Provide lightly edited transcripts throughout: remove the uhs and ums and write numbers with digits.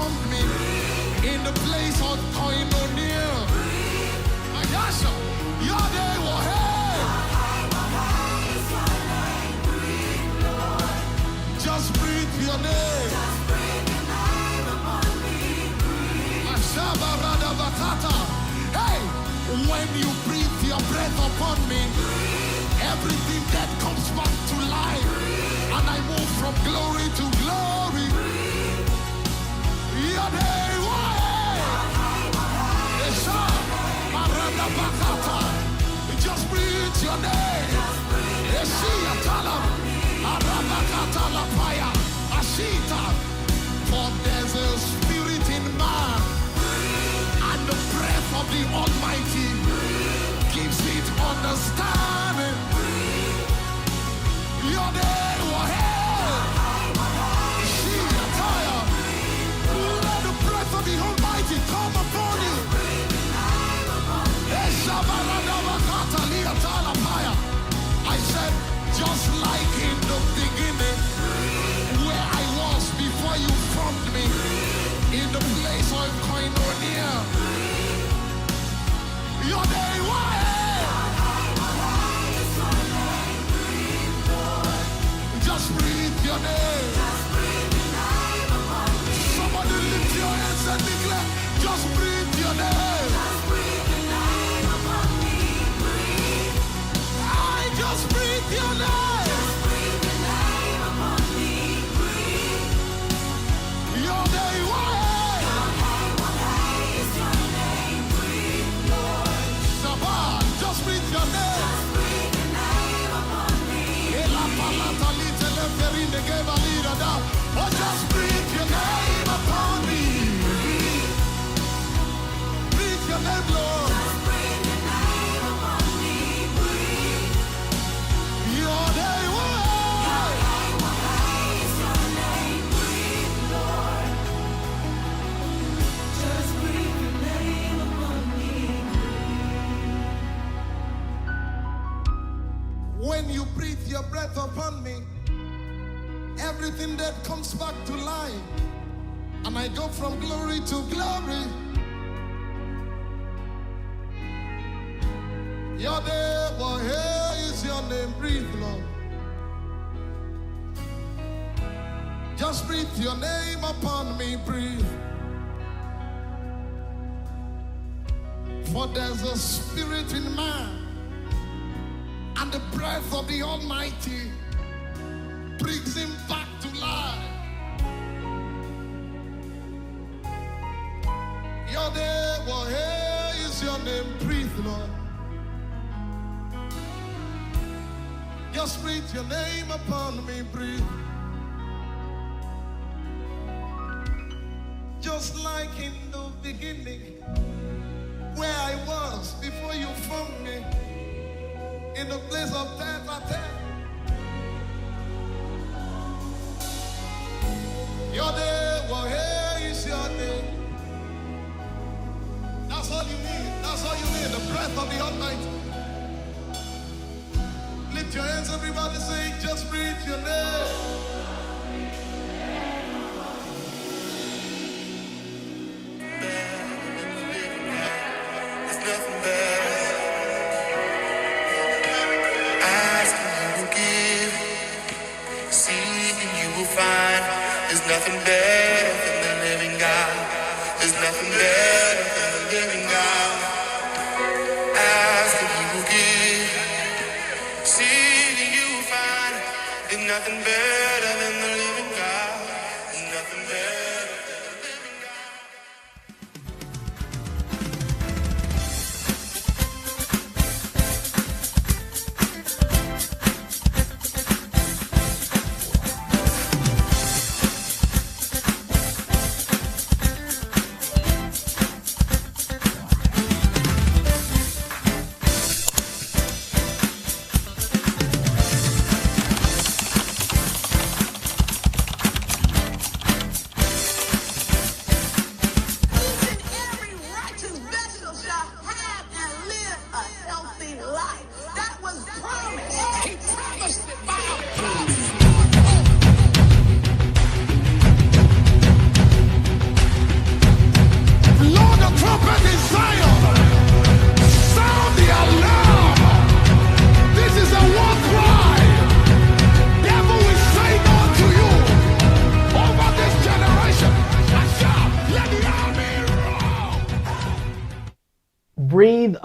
formed me in the place of koinonia. Ayasha, Yahweh Waheh. Just breathe your name. Hey, when you breathe your breath upon me, everything that comes back to life, and I move from glory to glory. Just breathe your name. For there's a spirit in man, and the breath of the Almighty gives it understanding. Your name was hell. Let the breath of the Almighty come upon you. I said, just like in the beginning, where I was before you formed me, in the place of koinonia. Your name was. Just breathe your name. Somebody lift your hands and declare, just breathe your name. Just breathe your name. Just breathe your name upon me. Breathe. Your name, what? Your name, what is your name? Breathe, Lord. Shabbat, just breathe your name. Just breathe your name upon me. Oh, just breathe your name upon me. Breathe. Breathe your name, Lord. Just breathe your name upon me. Breathe. Your name, what is your name? Breathe, Lord. Just breathe your name upon me. When you breathe your breath upon me, everything that comes back to life, and I go from glory to glory. Your name, well, here is your name. Breathe, Lord. Just breathe your name upon me. Breathe. For there's a spirit in man, and the breath of the Almighty brings him back to life. Your name, well, here is your name. Breathe, Lord. Just breathe your name upon me. Breathe. Just like in the beginning, where I was before you formed me, in the place of death I tell. Your name, well, here is your name. That's all you need. That's all you need. The breath of the Almighty. Lift your hands, everybody, say, just breathe your name. There's nothing better. Ask and you will give. Seek and you will find. There's nothing better than the living God. There's nothing better than the living God. Ask and you will give. See and you will find. There's nothing better than the living God. There's nothing better than the living God.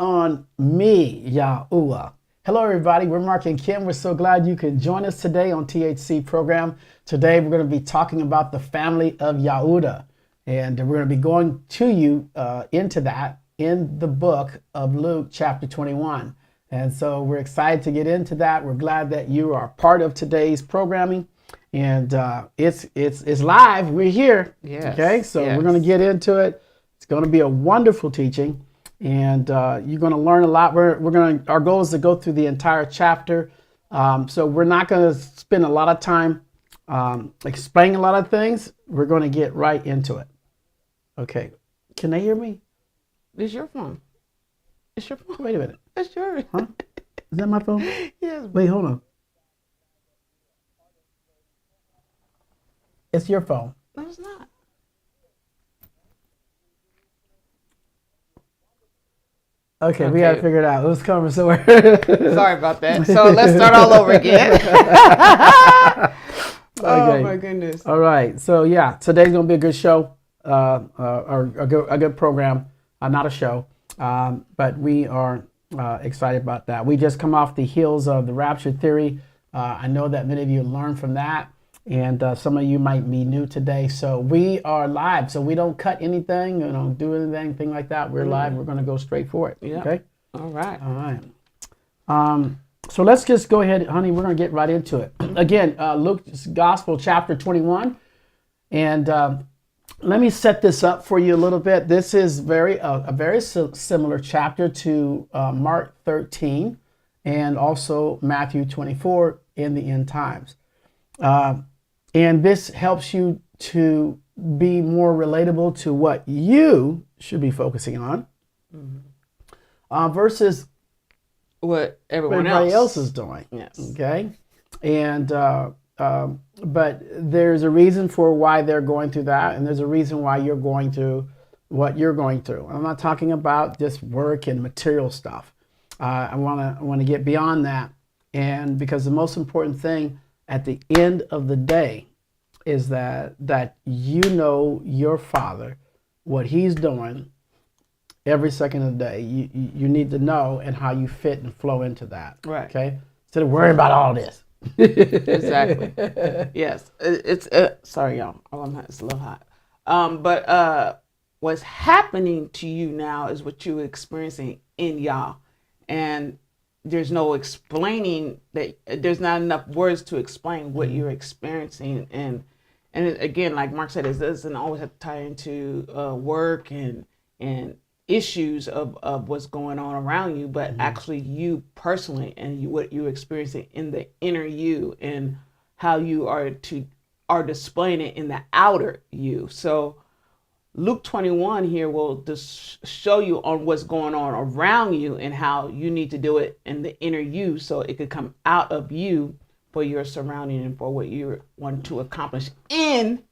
on me, YAHUAH. Hello, everybody. We're Mark and Kim. We're so glad you can join us today on THC program. Today, we're going to be talking about the family of YAHUDA. And we're going to be going to you into that in the book of Luke, chapter 21. And so we're excited to get into that. We're glad that you are part of today's programming. And it's live. We're here. Yes. Okay, so we're going to get into it. It's going to be a wonderful teaching. And you're going to learn a lot. Our goal is to go through the entire chapter. So we're not going to spend a lot of time explaining a lot of things. We're going to get right into it. Okay. Can they hear me? It's your phone. It's your phone. Wait a minute. It's yours. Huh? Is that my phone? Yes. Wait, hold on. It's your phone. No, it's not. Okay, we got to figure it out. It was coming somewhere. Sorry about that. So let's start all over again. Oh my goodness. All right. So yeah, today's gonna be a good show, or a good program. Not a show, but we are excited about that. We just come off the heels of the rapture theory. I know that many of you learned from that, and some of you might be new today. So we are live. So we don't cut anything, don't do anything like that. We're live. We're gonna go straight for it. Yeah. Okay. All right. All right. So let's just go ahead, honey. We're going to get right into it. Again, Luke's Gospel, chapter 21. And let me set this up for you a little bit. This is a very similar chapter to Mark 13 and also Matthew 24 in the end times. And this helps you to be more relatable to what you should be focusing on versus what everybody else is doing. Yes. Okay. And but there's a reason for why they're going through that, and there's a reason why you're going through what you're going through. I'm not talking about just work and material stuff. I want to get beyond that, and because the most important thing at the end of the day is that you know your Father, what He's doing every second of the day. You need to know and how you fit and flow into that. Right. Okay. Instead of worrying about all this. Exactly. Yes. It's sorry, y'all. It's a little hot. But what's happening to you now is what you're experiencing in YAH, and there's no explaining that. There's not enough words to explain what you're experiencing, and again, like Mark said, it doesn't always have to tie into work and issues of what's going on around you, but actually you personally and what you're experiencing in the inner you and how you are displaying it in the outer you. So Luke 21 here will just show you on what's going on around you and how you need to do it in the inner you so it could come out of you for your surrounding and for what you want to accomplish in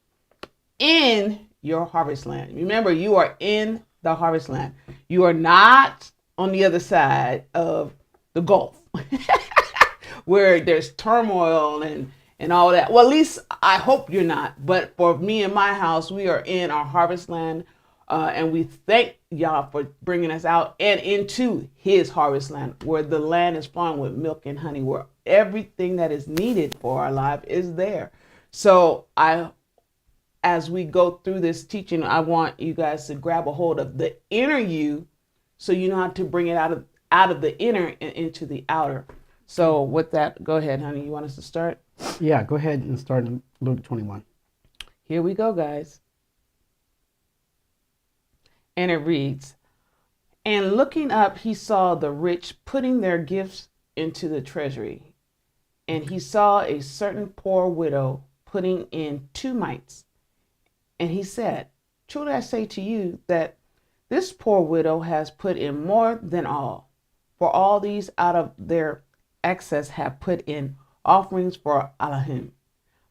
your harvest land. Remember, you are in the harvest land. You are not on the other side of the Gulf where there's turmoil and all that. Well, at least I hope you're not. But for me and my house, we are in our harvest land. And we thank y'all for bringing us out and into His harvest land, where the land is flowing with milk and honey, where everything that is needed for our life is there. So as we go through this teaching, I want you guys to grab a hold of the inner you so you know how to bring it out of the inner and into the outer. So with that, go ahead, honey. You want us to start? Yeah, go ahead and start in Luke 21. Here we go, guys. And it reads, "And looking up, he saw the rich putting their gifts into the treasury. And he saw a certain poor widow putting in 2 mites. And he said, truly I say to you that this poor widow has put in more than all. For all these out of their excess have put in offerings for Elohim.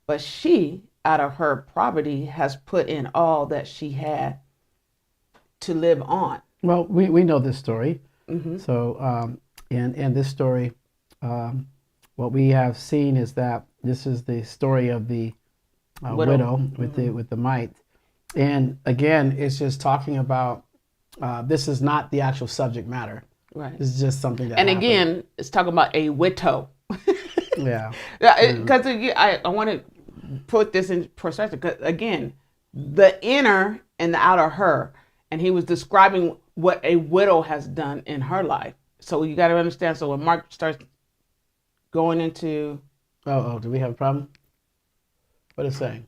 But she, out of her poverty, has put in all that she had to live on." Well, we know this story. So in this story, what we have seen is that this is the story of the widow with the mite. And again, it's just talking about, this is not the actual subject matter. Right. It's just something that And happened. again, it's talking about a widow. Yeah. Because I want to put this in perspective. 'Cause again, the inner and the outer her, and he was describing what a widow has done in her life. So you got to understand. So when Mark starts going into, Do we have a problem? What is it saying?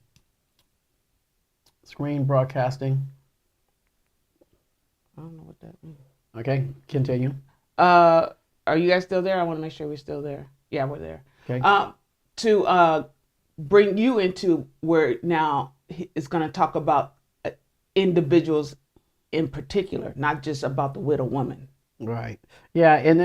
Screen broadcasting. I don't know what that means. Okay, continue. Are you guys still there? I want to make sure we're still there. Yeah, we're there. Okay. To bring you into where now it's going to talk about individuals in particular, not just about the widow woman. Right. Yeah, and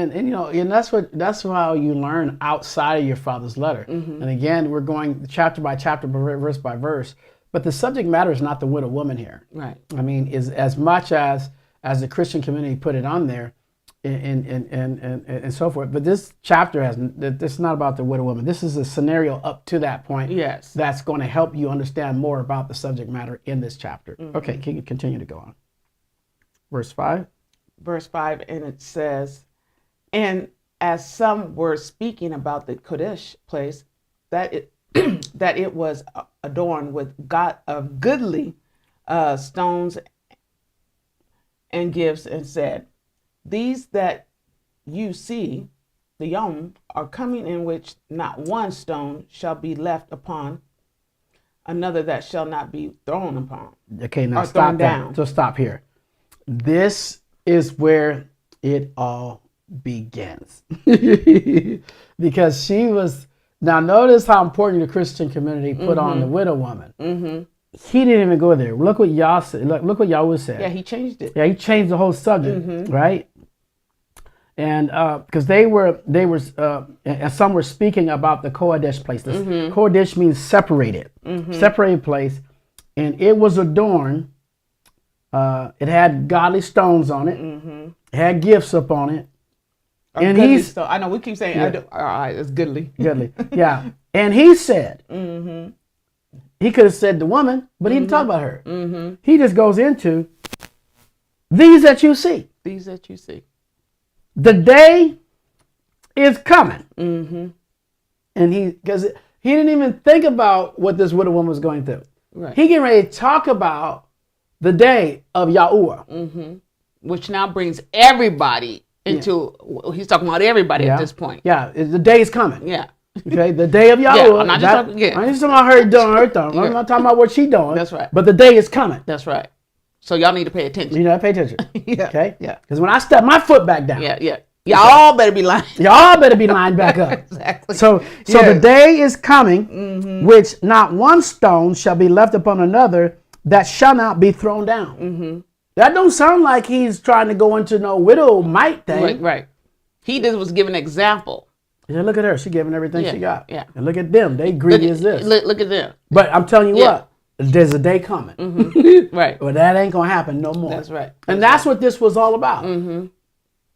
that's how you learn outside of your father's letter. Mm-hmm. And again, we're going chapter by chapter, verse by verse. But the subject matter is not the widow woman here. Right. I mean, is as much as the Christian community put it on there, and so forth. But this chapter this is not about the widow woman. This is a scenario up to that point. Yes. That's going to help you understand more about the subject matter in this chapter. Mm-hmm. Okay, can you continue to go on? Verse 5. Verse 5, and it says, and as some were speaking about the Kodesh place, that it was adorned with goodly stones and gifts, and said, these that you see, the Yom, are coming, in which not one stone shall be left upon another that shall not be thrown upon. Okay, now Or stop thrown that. down. So stop here. This is where it all begins. Because she was, now notice how important the Christian community put on the widow woman. Mm-hmm. He didn't even go there. Look what Yah said. Look what Yahuwah said. Yeah, he changed it. Yeah, he changed the whole subject, right? And because they were, and some were speaking about the Kodesh place. This Kodesh means separated, separated place, and it was adorned. It had godly stones on it. It had gifts up on it. And he's, so I know we keep saying, all right, it's goodly. goodly, yeah. And he said, he could have said the woman, but he didn't talk about her. He just goes into these that you see. These that you see. The day is coming. And because he didn't even think about what this widow woman was going through. Right. He getting ready to talk about the day of YAHUAH. Which now brings everybody into, he's talking about everybody at this point. Yeah, the day is coming. Yeah. Okay, the day of YAHUAH. I'm not just talking, I'm just talking about her doing her thing. I'm not talking about what she doing. That's right. But the day is coming. That's right. So y'all need to pay attention. You know, pay attention. Yeah. Okay? Yeah. Because when I step my foot back down, Yeah. Y'all better be lying. y'all better be lined back up. Exactly. So the day is coming, which not one stone shall be left upon another that shall not be thrown down. That don't sound like he's trying to go into no widow might thing. Right. He just was giving an example. Yeah, look at her. She giving everything she got. Yeah. And look at them. They greedy as this. Look at them. But I'm telling you what, there's a day coming. Right. But that ain't going to happen no more. That's right. And that's what this was all about.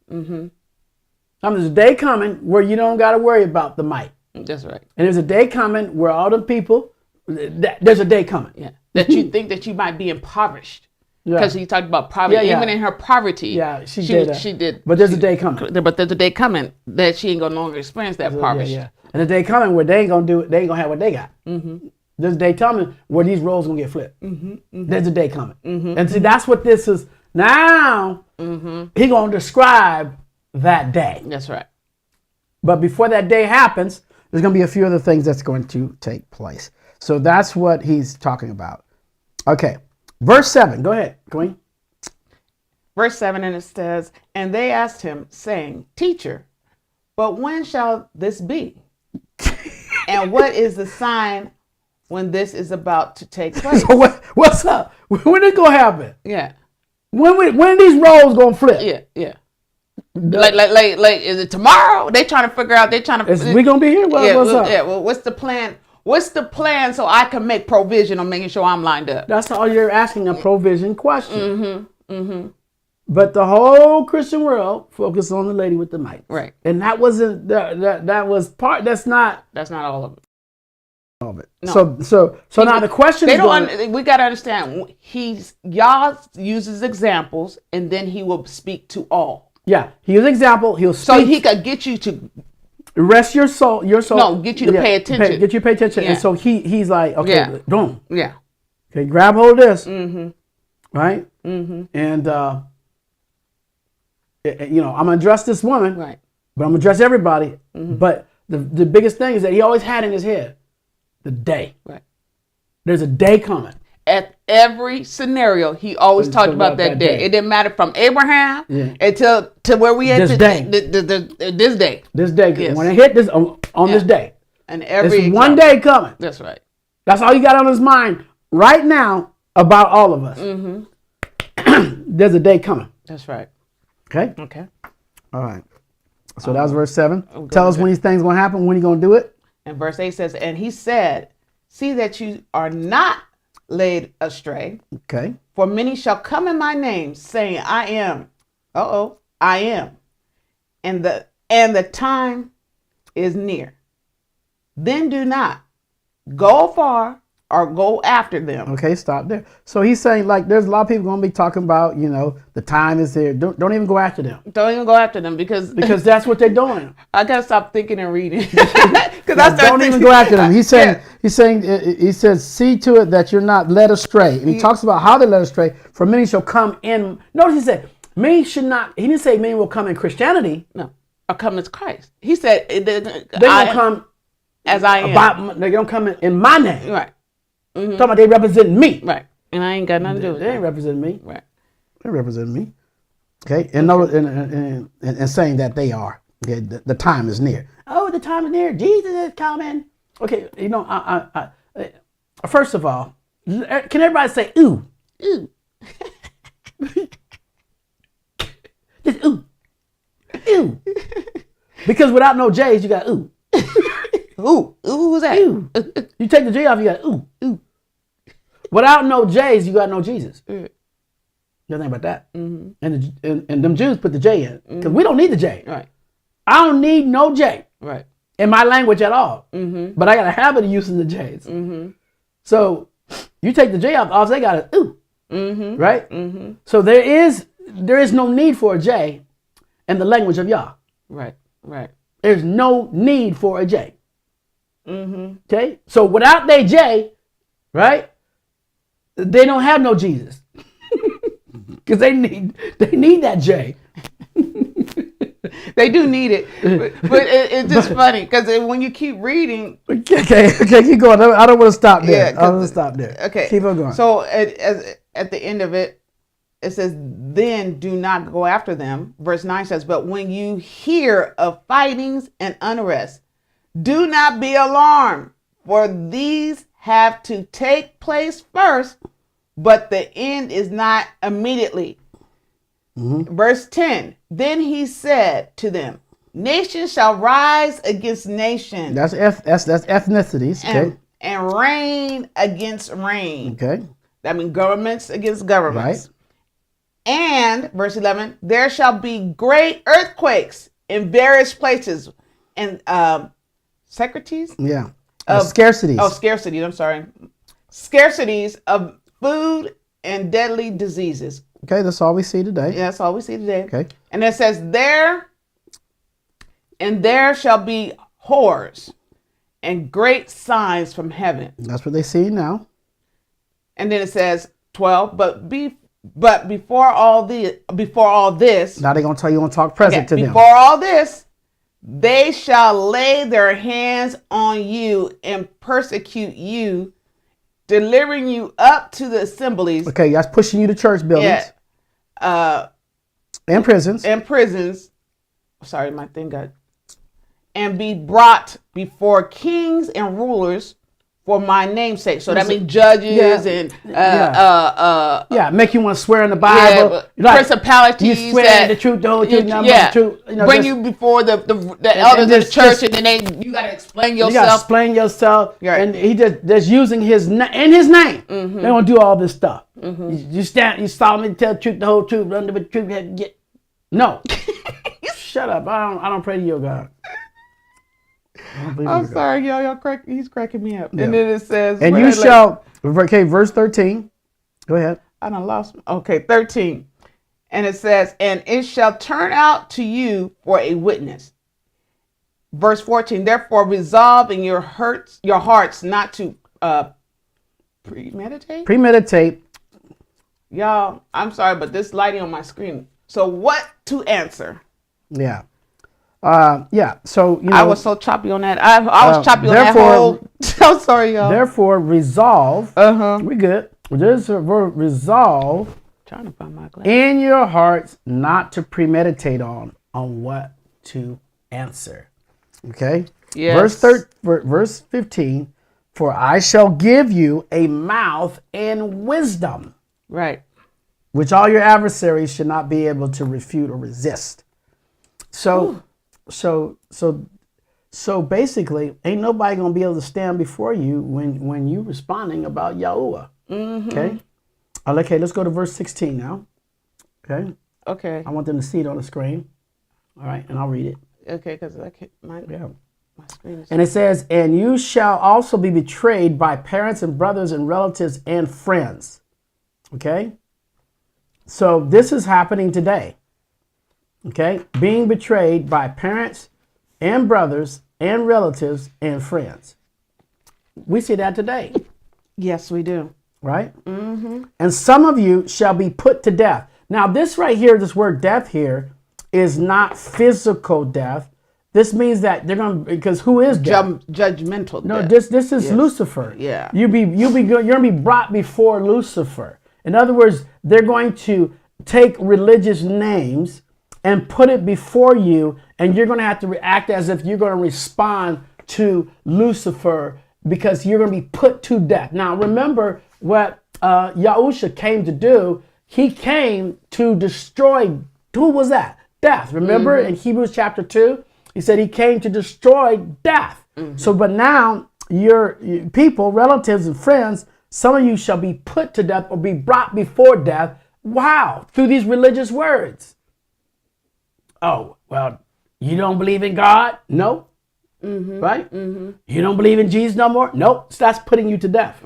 There's a day coming where you don't got to worry about the might. That's right. And there's a day coming where all the people, there's a day coming. Yeah. That you think that you might be impoverished. Because he talked about poverty. Yeah. Even in her poverty. Yeah, she did. She did. But there's a day coming. But there's a day coming that she ain't going to no longer experience that poverty. Yeah. And the day coming where they ain't going to do it, they ain't going to have what they got. There's a day coming where these roles going to get flipped. There's a day coming. And see, that's what this is. Now, he going to describe that day. That's right. But before that day happens, there's going to be a few other things that's going to take place. So that's what he's talking about. Okay. Verse 7. Go ahead, Queen. Verse 7, and it says, and they asked him, saying, Teacher, but when shall this be? And what is the sign when this is about to take place? So what's up? When is it going to happen? Yeah. When are these roles going to flip? Yeah. Like, is it tomorrow? They trying to figure out. They trying to. Is we gonna be here? What's up? Yeah. Well, what's the plan? What's the plan so I can make provision on making sure I'm lined up? That's all you're asking, a provision question. But the whole Christian world focused on the lady with the mic. Right. And that wasn't that was part. That's not all of it. All of it. No. So now the question they is don't. We got to understand. Yah uses examples, and then he will speak to all. Yeah, he was an example. He'll speak. So he could get you to rest your soul. No, get you to pay attention. Get you to pay attention. Yeah. And so he's like, okay, Yeah. boom. Yeah. Okay, grab hold of this. Right? And, you know, I'm going to address this woman. Right. But I'm going to address everybody. But the biggest thing is that he always had in his head the day. Right. There's a day coming. At every scenario, he always talked about that day. It didn't matter from Abraham until to where we at this day. This day. This day. Yes. When it hit this on this day. And every There's one day coming. That's right. That's all you got on his mind right now about all of us. There's a day coming. That's right. Okay? Okay. All right. So that was verse 7. Tell us when these things going to happen, when you going to do it. And verse 8 says, and he said, see that you are not led astray. Okay. For many shall come in my name, saying, I am. I am. And the time is near. Then do not go far or go after them. Okay, stop there. So he's saying, like, there's a lot of people going to be talking about, you know, the time is here. Don't even go after them. Don't even go after them because that's what they're doing. I gotta stop thinking and reading. Don't even go after them. He says, see to it that you're not led astray. And he talks about how they're led astray. For many shall come in. Notice he said, many should not. He didn't say many will come in Christianity. No, or come as Christ. He said they don't come as I am. They don't come in my name. Right. Talking about they represent me. Right. And I ain't got nothing to do with They ain't representing me. Right. They represent me. Okay. And saying that they are. Okay. The time is near. Oh, the time is near. Jesus is coming. Okay. You know, I first of all, can everybody say ooh? Ooh. Just ooh. Ooh. Because without no J's, you got ooh. Ooh. Ooh, who's that? Ooh. You take the J off, you got ooh. Ooh. Without no J's, you got no Jesus. You think about that. And them Jews put the J in. Because we don't need the J. Right. I don't need no J. Right. In my language at all. But I got a habit of using the J's. So you take the J off, all they got is ooh. Right? So there is no need for a J in the language of Yah. Right. Right. There's no need for a J. Okay? So without their J, right? They don't have no Jesus. Because they need that J. They do need it. But it's just funny because when you keep reading. Okay, keep going. I don't want to stop there. I don't want to stop there. Okay. Keep on going. So at the end of it, it says, then do not go after them. Verse 9 says, but when you hear of fightings and unrest, do not be alarmed, for these have to take place first, but the end is not immediately. Verse 10, then he said to them, nation shall rise against nation. That's ethnicities. Okay. And reign against reign. Okay. That means governments against governments. Right. And verse 11, there shall be great earthquakes in various places and scarcities. Yeah. Scarcities. Oh, scarcities. I'm sorry. Scarcities of food and deadly diseases. Okay, that's all we see today. Yeah, that's all we see today. Okay. And it says there shall be horrors and great signs from heaven. That's what they see now. And then it says 12, but before all this, Now they're gonna tell you on talk present to them. Before all this, they shall lay their hands on you and persecute you, delivering you up to the assemblies. Okay, that's pushing you to church buildings. Yeah. And prisons. And prisons. Sorry, my thing got. And be brought before kings and rulers for my name's sake. So that means judges and make you want to swear in the Bible. Principalities. You swear the truth, the whole truth, nothing but the truth. You know, bring you before the elders of the church, and then you got to explain yourself. You got to explain yourself. Right. And he just using his name. They're going to do all this stuff. You solemnly tell the truth, the whole truth, under the truth. No. Shut up. I don't pray to your God. I'm sorry, y'all. He's cracking me up. Yeah. And then it says, and you shall. Okay, verse 13. Go ahead. I done lost. Okay, 13. And it says, and it shall turn out to you for a witness. Verse 14, therefore resolve in your hearts not to premeditate. Premeditate. Y'all, I'm sorry, but this lighting on my screen. So what to answer? Yeah. So, I was so choppy on that. I was choppy on that whole. I'm sorry, y'all. Therefore, resolve. We good. There's a verb, resolve. Trying to find my glasses. In your hearts, not to premeditate on what to answer. Okay. Yes. Verse 15. For I shall give you a mouth and wisdom, Right. which all your adversaries should not be able to refute or resist. So basically, ain't nobody gonna be able to stand before you when you responding about Yahuwah. Okay. Okay, let's go to verse 16 now. Okay. Okay. I want them to see it on the screen. All right, and I'll read it. Okay, because my screen is. And it says, and you shall also be betrayed by parents and brothers and relatives and friends. Okay. So this is happening today. Okay. Being betrayed by parents and brothers and relatives and friends. We see that today. Yes, we do. Right? And some of you shall be put to death. Now, this right here, this word death here, is not physical death. This means that they're going to, because who is death? Judgmental. No, death. this is Lucifer. Yeah. You're going to be brought before Lucifer. In other words, they're going to take religious names and put it before you, and you're going to have to react as if you're going to respond to Lucifer because you're going to be put to death. Now, remember what Yahusha came to do. He came to destroy, who was that? Death. Remember in Hebrews chapter 2, he said he came to destroy death. So, but now your people, relatives and friends, some of you shall be put to death or be brought before death. Wow. Through these religious words. Oh, well, you don't believe in God? No. Right? You don't believe in Jesus no more? Nope. So that's putting you to death.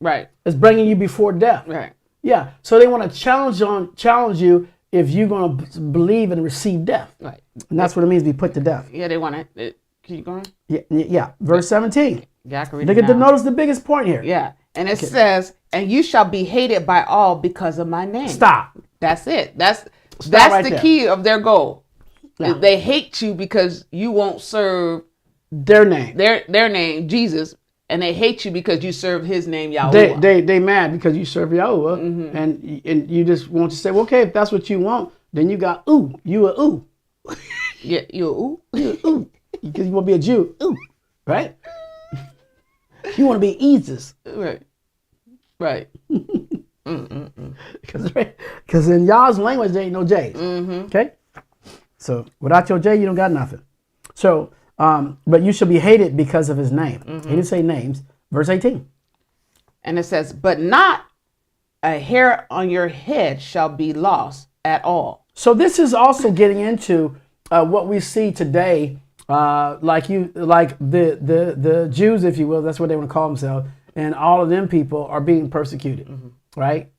Right. It's bringing you before death. Right. Yeah. So they want to challenge you if you're going to believe and receive death. Right. And that's what it means to be put to death. Yeah, they want to. Keep going. Yeah. Verse 17. Yeah, I can read Look it at the now. notice the biggest point here. Yeah. And it says, and you shall be hated by all because of my name. Stop. That's it. That's right the there. key of their goal. Yeah. They hate you because you won't serve Their name. their name, Jesus, and they hate you because you serve his name, YAHUAH. They mad because you serve Yahuwah, and you just want to say, well, okay, if that's what you want, then you got you a ooh. Yeah, you ooh. You a ooh. Because you want to be a Jew. Ooh. Right? You want to be Jesus. Right. Because in y'all's language, there ain't no J's. Okay? So without your J, you don't got nothing. So, but you shall be hated because of his name. He didn't say names. Verse 18. And it says, but not a hair on your head shall be lost at all. So this is also getting into what we see today, like the Jews, if you will. That's what they want to call themselves, and all of them people are being persecuted, right?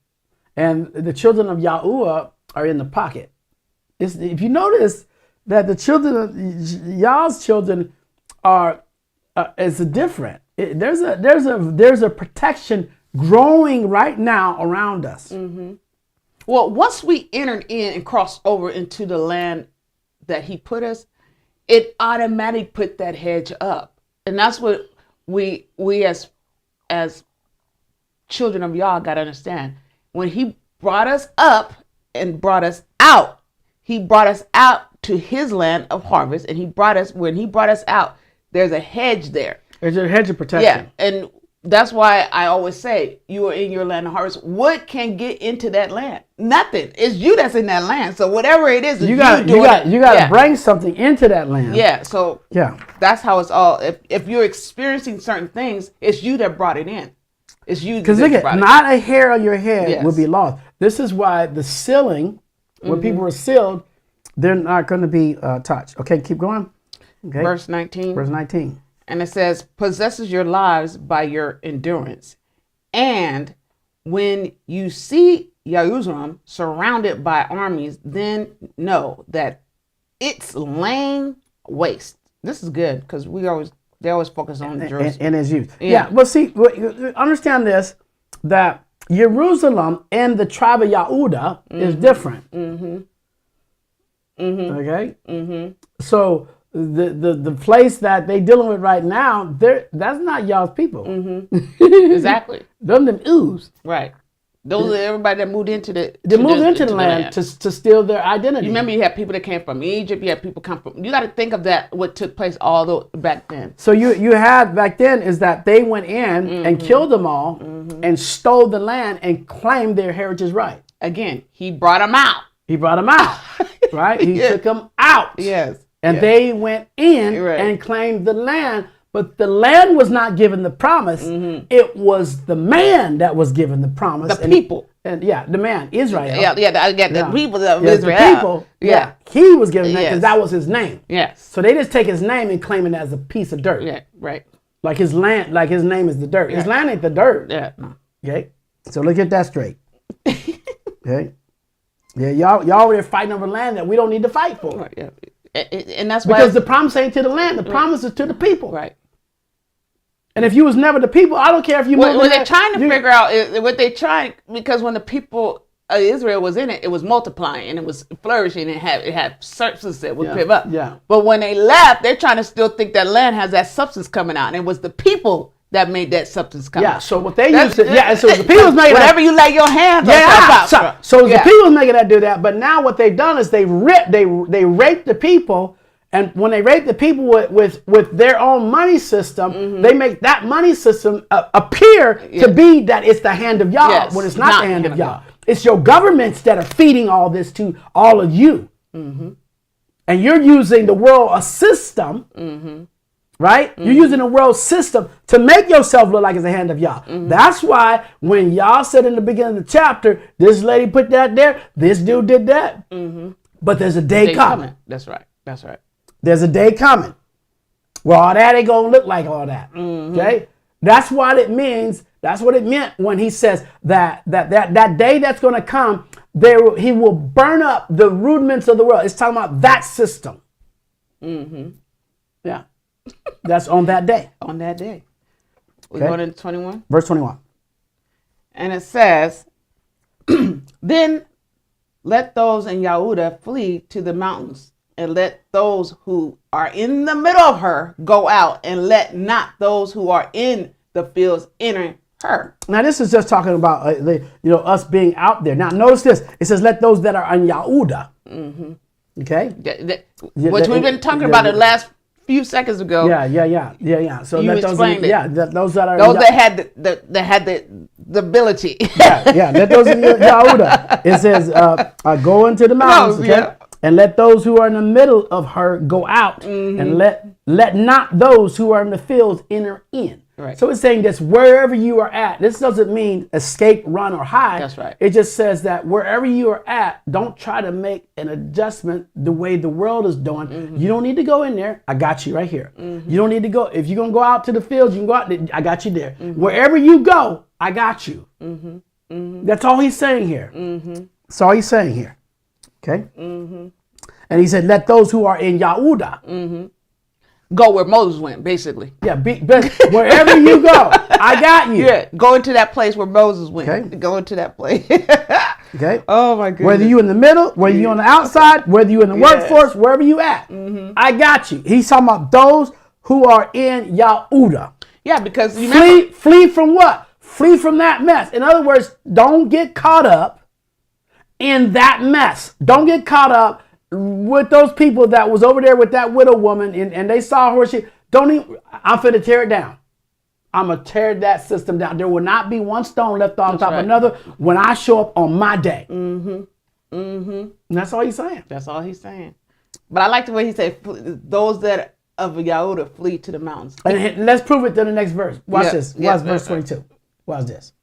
And the children of Yahuwah are in the pocket. If you notice that the children of Yah's children are is different. There's a protection growing right now around us. Well, once we entered in and crossed over into the land that he put us, it automatically put that hedge up. And that's what we as children of Yah got to understand. When he brought us up and brought us out, he brought us out to his land of harvest, and when he brought us out, there's a hedge there. There's a hedge of protection. Yeah, and that's why I always say you are in your land of harvest. What can get into that land? Nothing. It's you that's in that land. So whatever it is, you got to bring something into that land. Yeah. So yeah, that's how it's all. If you're experiencing certain things, it's you that brought it in. It's you. Because look at, not a hair on your head will be lost. This is why the sealing, when people were sealed, they're not going to be touched. Okay, keep going. Okay. Verse 19. Verse 19. And it says, possesses your lives by your endurance. And when you see Jerusalem, surrounded by armies, then know that it's laying waste. This is good because they always focus on Jerusalem and his youth. Yeah. Well, see, understand this, that Jerusalem and the tribe of Yahudah is different. Okay. So the place that they dealing with right now, that's not y'all's people. Exactly. Them ooze. Right. Those are everybody that moved into the land to steal their identity. You remember, you had people that came from Egypt. You had people come from. You got to think of that. What took place all the back then. So you had back then is that they went in and killed them all and stole the land and claimed their heritage right. Again, he brought them out. He brought them out, right? He took them out. Yes. And they went in and claimed the land. But the land was not given the promise. It was the man that was given the promise. The people. The man, Israel. I get the people of Israel. The people. Yeah. He was given that because that was his name. Yes. So they just take his name and claim it as a piece of dirt. Yeah, right. Like his land, like his name is the dirt. His land ain't the dirt. Yeah. Okay. So let's get that straight. Okay. Yeah, y'all over there fighting over land that we don't need to fight for. Right, yeah. And that's why. Because the promise ain't to the land. The promise is to the people. Right. And if you was never the people, I don't care if you. What they're trying to figure out is what they trying, because when the people of Israel was in it, it was multiplying and it was flourishing and it had substance that would give up. Yeah. But when they left, they're trying to still think that land has that substance coming out, and it was the people that made that substance come out. Yeah. So what they used to, so the people was making whatever you lay your hands on. So the people was making that do that, but now what they've done is they raped the people. And when they rape the people with their own money system, they make that money system appear to be that it's the hand of Yah, when it's not the hand of Yah. It's your governments that are feeding all this to all of you. And you're using the world a system, right? You're using the world system to make yourself look like it's the hand of Yah. That's why when Yah said in the beginning of the chapter, this lady put that there, this dude did that. But there's a day coming. That's right. That's right. There's a day coming where all that ain't gonna look like all that. Okay, that's what it means. That's what it meant when he says that day that's gonna come. He will burn up the rudiments of the world. It's talking about that system. Yeah, that's on that day. On that day. We're going into 21. Verse 21. And it says, then let those in Yahudah flee to the mountains. And let those who are in the middle of her go out, and let not those who are in the fields enter her. Now this is just talking about us being out there. Now notice this. It says, let those that are in Yahudah. Okay. Which we've been talking about the last few seconds ago. Yeah. So you explained it. Those that are those that had the ability. Let those in Yahudah. It says, go into the mountains. Okay. And let those who are in the middle of her go out, and let not those who are in the fields enter in. Right. So it's saying this wherever you are at. This doesn't mean escape, run, or hide. That's right. It just says that wherever you are at, don't try to make an adjustment the way the world is doing. You don't need to go in there. I got you right here. You don't need to go. If you're going to go out to the fields, you can go out there. I got you there. Wherever you go, I got you. That's all he's saying here. That's all he's saying here. Okay. And he said, let those who are in Yahudah go where Moses went, basically. Yeah, wherever you go, I got you. Yeah, go into that place where Moses went. Okay. Go into that place. Okay. Oh my goodness. Whether you in the middle, whether you on the outside, whether you in the workforce, wherever you at, I got you. He's talking about those who are in Yahudah. Yeah, because flee from what? Flee from that mess. In other words, don't get caught up in that mess. Don't get caught up with those people that was over there with that widow woman and they saw her. I'm finna tear it down. I'm going to tear that system down. There will not be one stone left on top of another when I show up on my day. And that's all he's saying. That's all he's saying. But I like the way he said, those that of Yahudah flee to the mountains. And let's prove it to the next verse. Watch this. Watch verse 22. Watch this.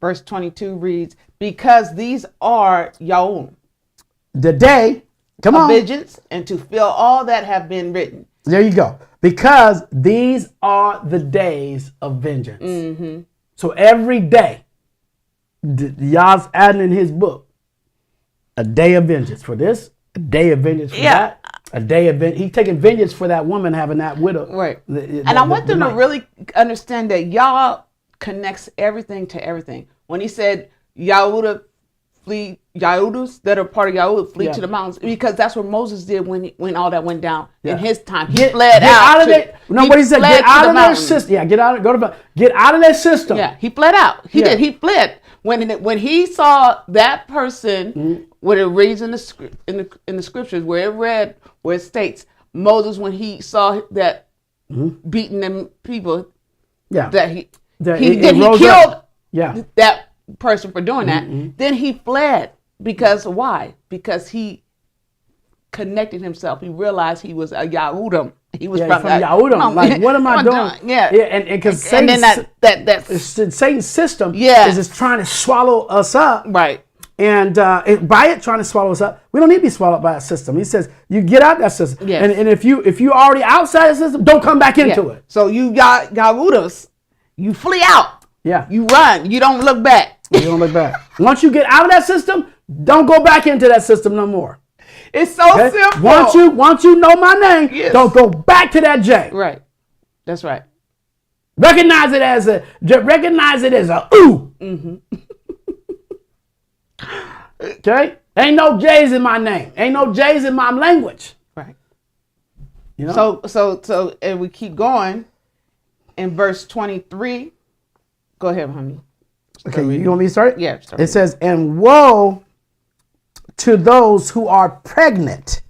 Verse 22 reads, because these are Yahuah. The day, come on. Vengeance, and to fill all that have been written. There you go. Because these are the days of vengeance. So every day, Yah's adding in his book a day of vengeance for this, a day of vengeance for that, a day of vengeance. He's taking vengeance for that woman having that widow. Right. And I want them to really understand that Yah connects everything to everything. When he said Yahudah flee, Yahudahs that are part of Yahudah flee to the mountains, because that's what Moses did when all that went down in his time. He fled out. What he said, get out of their system. Yeah, get out of their system. Yeah, he fled out. He did. He fled. When he saw that person, what it reads in the scriptures, where it states Moses, when he saw that beating them people, that he killed that person for doing that. Then he fled. Because why? Because he connected himself. He realized he was a Yahudim. He was from Yahudim. Like, what am I doing? Yeah. And because Satan's system is trying to swallow us up. Right. And by it trying to swallow us up, we don't need to be swallowed by a system. He says, you get out that system. Yes. And if you already outside the system, don't come back into it. So you got Yahudas, you flee out. Yeah. You run. You don't look back. You don't look back. Once you get out of that system, don't go back into that system no more. It's so simple. Once you know my name, don't go back to that J. Right. That's right. Recognize it as a ooh. Okay? Ain't no J's in my name. Ain't no J's in my language. Right. You know? So and we keep going in verse 23. Go ahead, honey. Okay, you want me to start? Yeah. It says, and woe to those who are pregnant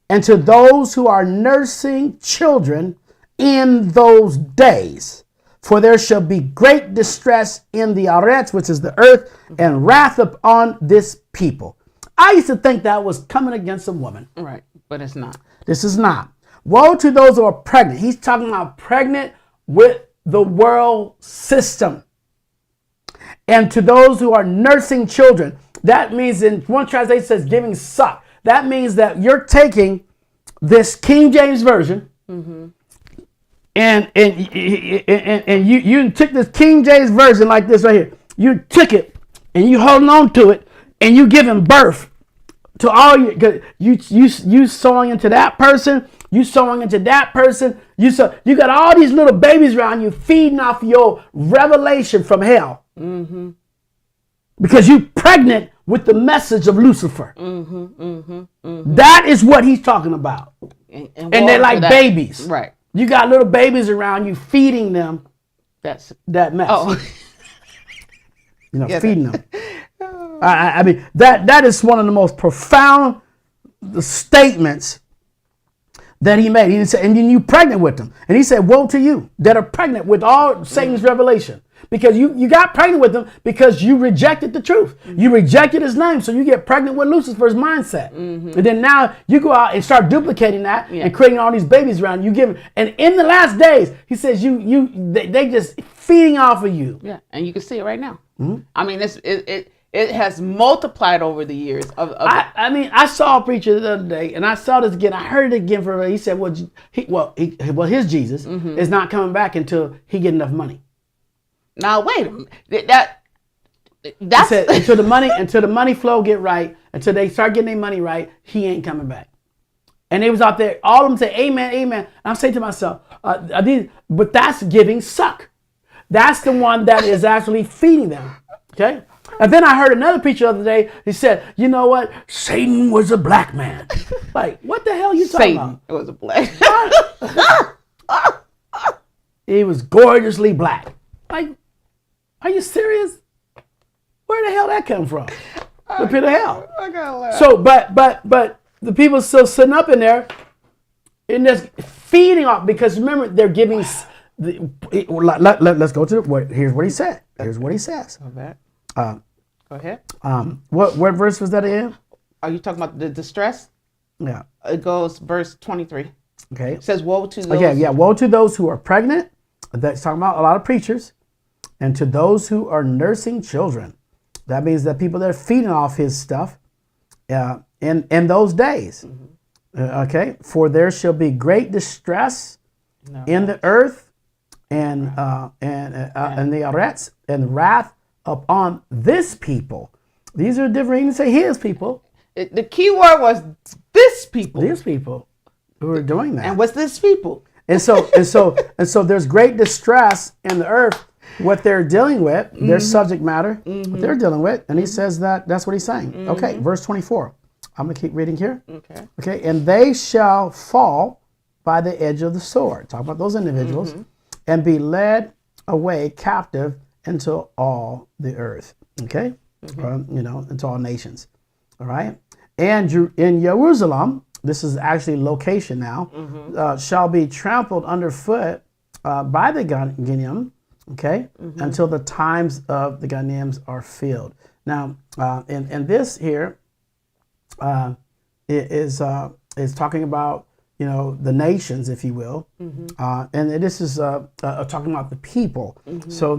and to those who are nursing children in those days. For there shall be great distress in the Aretz, which is the earth, and wrath upon this people. I used to think that was coming against a woman. Right, but it's not. This is not. Woe to those who are pregnant. He's talking about pregnant with the world system. And to those who are nursing children. That means, in one translation says giving suck. That means that you're taking this King James Version and you took this King James Version like this right here. You took it and you holding on to it and you giving birth to all you sowing into that person. You sowing into that person. You got all these little babies around you feeding off your revelation from hell. Because you pregnant with the message of Lucifer. That is what he's talking about. And they're like babies. Right. You got little babies around you feeding them that mess. Oh. Feeding them. I mean, that is one of the most profound statements that he made. He said, and then you pregnant with them. And he said, woe to you that are pregnant with all Satan's revelation. Because you got pregnant with them because you rejected the truth. You rejected his name. So you get pregnant with Lucifer's mindset. And then now you go out and start duplicating that and creating all these babies around you. And in the last days, he says they just feeding off of you. Yeah, and you can see it right now. I mean, it has multiplied over the years. I mean, I saw a preacher the other day, and I saw this again. I heard it again from him. He said, his Jesus is not coming back until he get enough money. Now wait a minute. That's he said, until the money flow get right, until they start getting their money right, he ain't coming back. And they was out there, all of them say, amen, amen. And I'm saying to myself, but that's giving suck. That's the one that is actually feeding them. Okay? And then I heard another preacher the other day, he said, you know what? Satan was a black man. Like, what the hell are you talking about? It was a black. He was gorgeously black. Like, are you serious? Where the hell that come from? The pit of hell. I gotta laugh. So, but the people still sitting up in there, and just feeding off, because remember they're giving. Let's go to here's what he said. Here's what he says. Go ahead. What verse was that in? Are you talking about the distress? Yeah. It goes verse 23. Okay. It says, woe to those. Okay, yeah. Woe to those who are pregnant. That's talking about a lot of preachers. And to those who are nursing children. That means that people that are feeding off his stuff in those days. Okay. For there shall be great distress in the earth and the Aretz and wrath upon this people. These are different. He didn't say his people. The key word was this people. These people who are doing that. And what's this people? And so there's great distress in the earth, what they're dealing with, their subject matter, what they're dealing with. And he says that's what he's saying. Okay, verse 24. I'm going to keep reading here. Okay, and they shall fall by the edge of the sword. Talk about those individuals. And be led away captive into all the earth. Okay, into all nations. All right. And in Jerusalem, this is actually location now, shall be trampled underfoot by the Ghanim, okay, until the times of the Ghanims are filled. Now, and this here is talking about, the nations, if you will, and this is talking about the people. So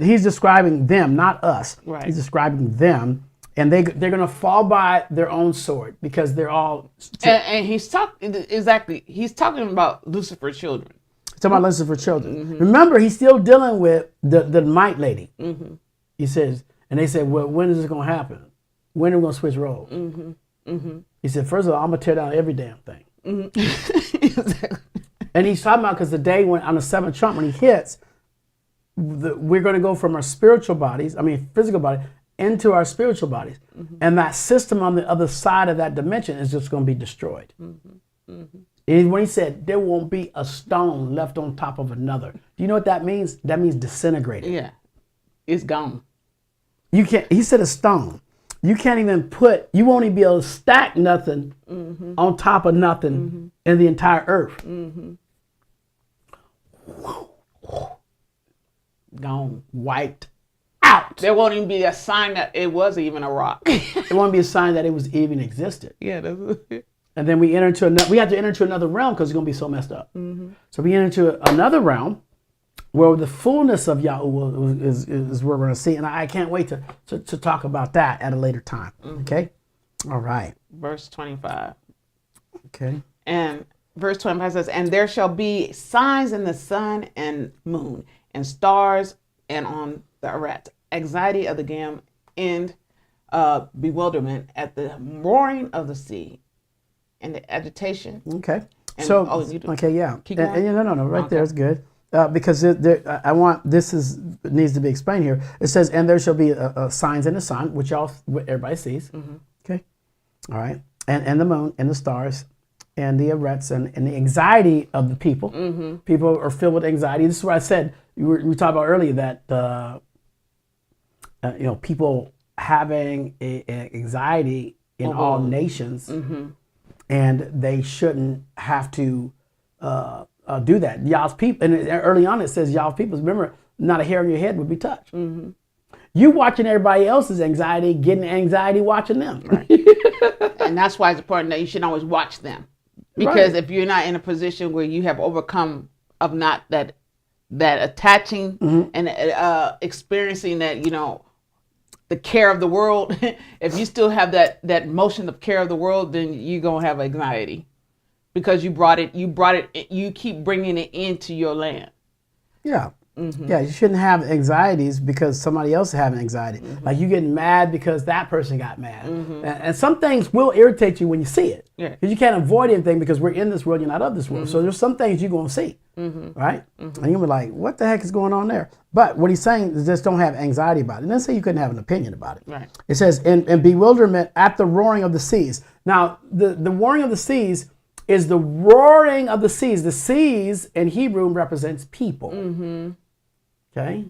he's describing them, not us. Right. He's describing them. And they're going to fall by their own sword because they're all... And he's talking about Lucifer's children. He's talking about Lucifer's children. Remember, he's still dealing with the Mite lady. He says, and they said, well, when is this going to happen? When are we going to switch roles? He said, first of all, I'm going to tear down every damn thing. Exactly. And he's talking about because the day when on the seventh trump, when he hits, we're going to go from our spiritual bodies, physical body, into our spiritual bodies. And that system on the other side of that dimension is just going to be destroyed. And when he said there won't be a stone left on top of another, do you know what that means? That means disintegrated. Yeah, it's gone. You can't. He said a stone. You can't even you won't even be able to stack nothing on top of nothing in the entire earth. Gone, wiped out. There won't even be a sign that it was even a rock. It won't be a sign that it was even existed. Yeah, that's it. And then we have to enter into another realm because it's going to be so messed up. So we enter into another realm where the fullness of YAHUAH is where we're going to see. And I can't wait to talk about that at a later time. Okay? All right. Verse 25. Okay. And verse 25 says, and there shall be signs in the sun and moon and stars and on the arret, anxiety of the gam, and bewilderment at the roaring of the sea and the agitation. Okay. And, okay, yeah. Keep going? No, right there is good. Because this needs to be explained here. It says, and there shall be signs in the sun, which everybody sees. Okay. All right. And the moon and the stars and the arrets and the anxiety of the people. People are filled with anxiety. This is what I said. We talked about earlier that, people having anxiety in all nations, and they shouldn't have to do that. Y'all's people, and early on it says y'all's people, remember, not a hair on your head would be touched. You watching everybody else's anxiety, getting anxiety watching them. Right. And that's why it's important that you should always watch them. Because if you're not in a position where you have overcome of not that attaching and experiencing that, the care of the world, if you still have that motion of care of the world, then you're going to have anxiety. Because you keep bringing it into your land. Yeah. Yeah, you shouldn't have anxieties because somebody else is having anxiety. Like you getting mad because that person got mad. And some things will irritate you when you see it. Yeah. Because you can't avoid anything because we're in this world, you're not of this world. So there's some things you're going to see. Right? And you'll be like, what the heck is going on there? But what he's saying is just don't have anxiety about it. And then say you couldn't have an opinion about it. Right. It says, in bewilderment at the roaring of the seas. Now, the roaring of the seas is the roaring of the seas. The seas in Hebrew represents people. Okay?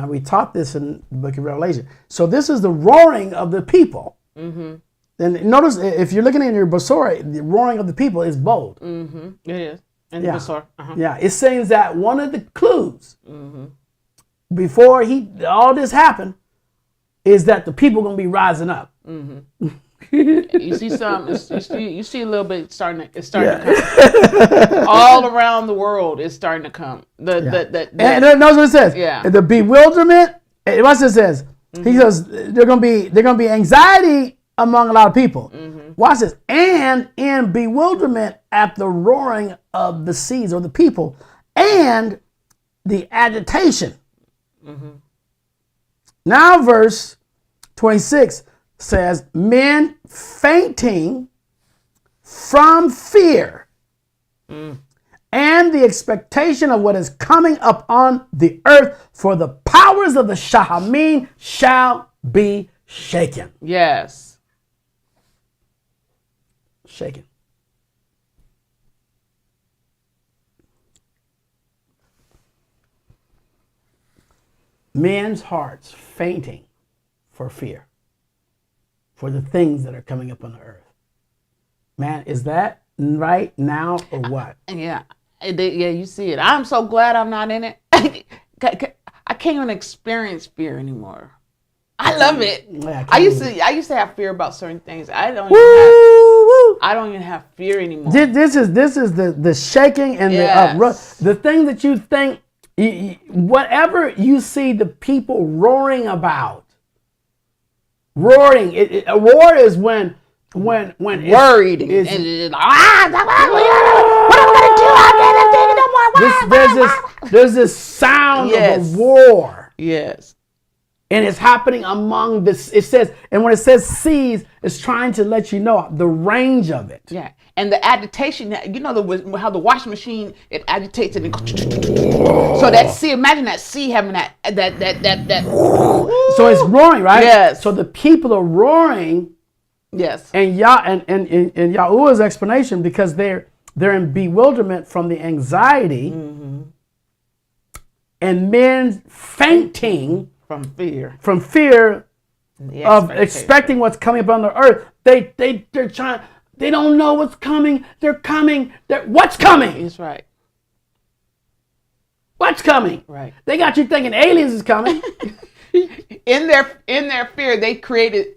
We taught this in the book of Revelation. So this is the roaring of the people. And notice, if you're looking in your Basora, the roaring of the people is bold. It is. In the Basora. Yeah, it says that one of the clues before all this happened is that the people going to be rising up. You see you see a little bit it's starting to come. All around the world it's starting to come. And notice what it says. Yeah. The bewilderment, watch what it says. He says there's gonna be anxiety among a lot of people. Watch this. And in bewilderment at the roaring of the seas or the people and the agitation. Now verse 26 says, men fainting from fear and the expectation of what is coming up on the earth, for the powers of the Shahamim shall be shaken. Yes. Shaken. Men's hearts fainting for fear, for the things that are coming up on the earth. Man, is that right now or what? Yeah. Yeah, you see it. I'm so glad I'm not in it. I can't even experience fear anymore. I love it. Yeah, I used to have fear about certain things. I don't even have fear anymore. This is the shaking and the thing that you think, whatever you see the people roaring about. Roaring. A roar is when worried what am I gonna do? There's this sound of a roar. Yes. And it's happening among this. It says, and when it says seas, it's trying to let you know the range of it. Yeah. And the agitation, you know, how the washing machine, it agitates and so that sea, imagine that sea having that. So it's roaring, right? Yes. So the people are roaring. Yes. And Yahuwah's explanation, because they're in bewilderment from the anxiety and men fainting from fear of expecting what's coming upon the earth. They're trying. They don't know what's coming. They're coming. What's coming? That's right. What's coming? Right. They got you thinking aliens is coming. In their fear, they created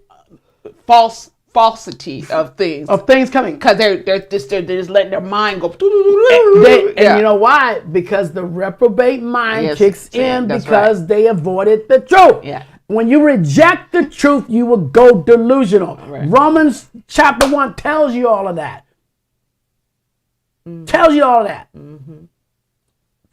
falsity of things coming, because they're just letting their mind go. And you know why? Because the reprobate mind kicks in because they avoided the truth. Yeah. When you reject the truth, you will go delusional. Right. Romans chapter 1 tells you all of that. Tells you all of that.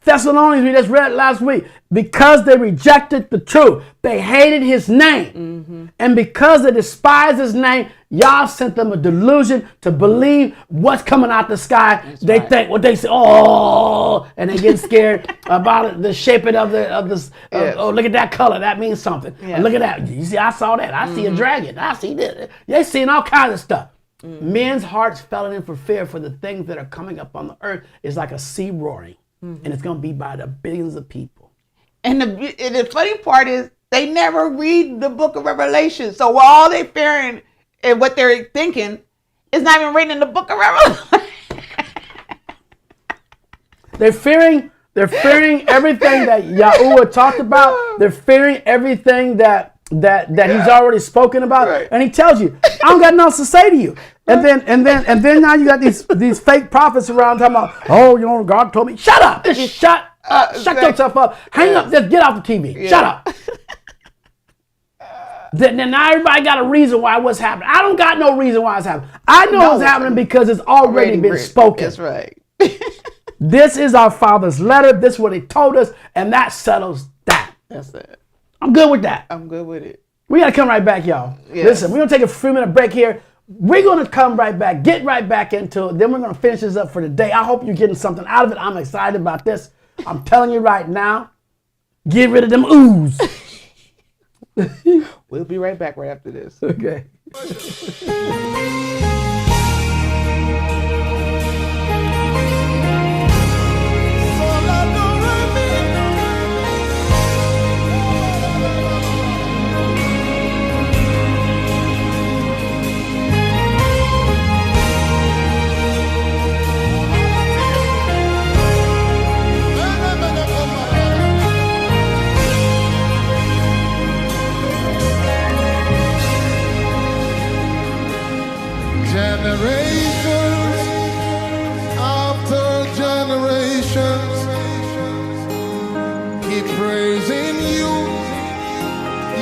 Thessalonians, we just read last week, because they rejected the truth, they hated his name. And because they despised his name, Yah sent them a delusion to believe what's coming out the sky. They think what they say, and they get scared about the shaping of this. Oh, look at that color. That means something. Look at that. You see, I saw that. I see a dragon. I see this. They're seeing all kinds of stuff. Men's hearts falling in for fear for the things that are coming up on the earth is like a sea roaring. And it's going to be by the billions of people. And the funny part is they never read the book of Revelation. So all they're fearing and what they're thinking is not even written in the book of Revelation. They're fearing everything that Yahuwah talked about. They're fearing everything that he's already spoken about. Right. And he tells you, I don't got nothing else to say to you. And then now you got these fake prophets around talking about, oh, you know, God told me. Shut up. Shut yourself up. Hang up. Just get off the TV. Yeah. Shut up. Then now everybody got a reason why what's happening. I don't got no reason why it's happening. I know it's happening because it's already been spoken. That's right. This is our Father's letter. This is what he told us. And that settles that. That's it. I'm good with that. I'm good with it. We got to come right back, y'all. Yes. Listen, we're going to take a 3-minute break here. We're going to come right back, get right back into it. Then we're going to finish this up for today. I hope you're getting something out of it. I'm excited about this. I'm telling you right now, get rid of them oohs. We'll be right back right after this. Okay. Generations after generations keep praising you,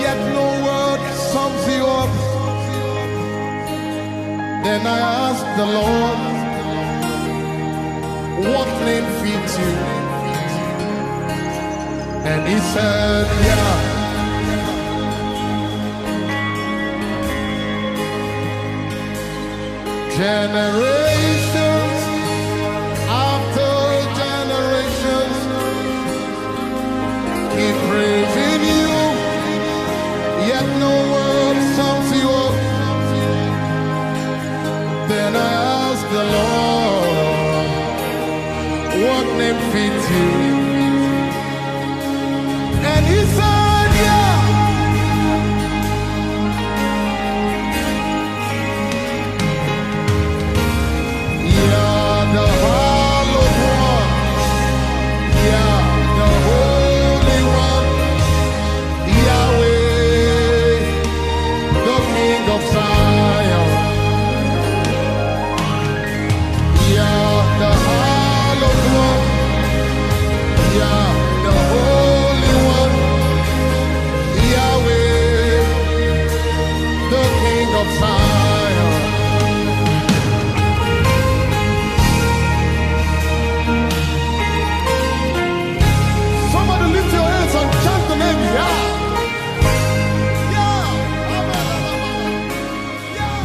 yet no word sums you up. Then I asked the Lord, what name fits you? And he said, yeah, Generations after generations keep praising you, yet no word sums you up. Then I asked the Lord, what name fits you? And he said, yeah. You're the hallowed one. Yeah, the holy one. Yahweh, the King of Zion. Yeah, the hallowed one. Yeah, the holy one. Yahweh, the King of Zion. Somebody lift your hands and chant the name Yah. Yah. Yah.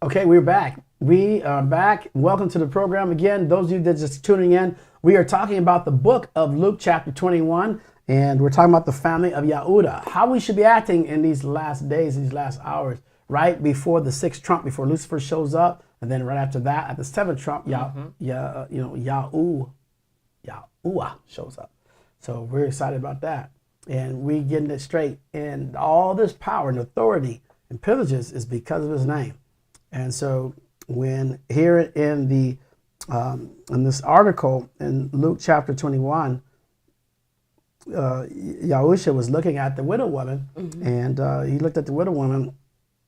Okay, we're back. We are back. Welcome to the program again. Those of you that are just tuning in, we are talking about the book of Luke chapter 21, and we're talking about the family of YAHUAH, how we should be acting in these last days, these last hours, right before the sixth trump, before Lucifer shows up, and then right after that, at the seventh trump, Yahuwah shows up. So we're excited about that, and we getting it straight. And all this power and authority and privileges is because of His name. And so when here in the in this article in Luke chapter 21, Yahusha was looking at the widow woman, and he looked at the widow woman,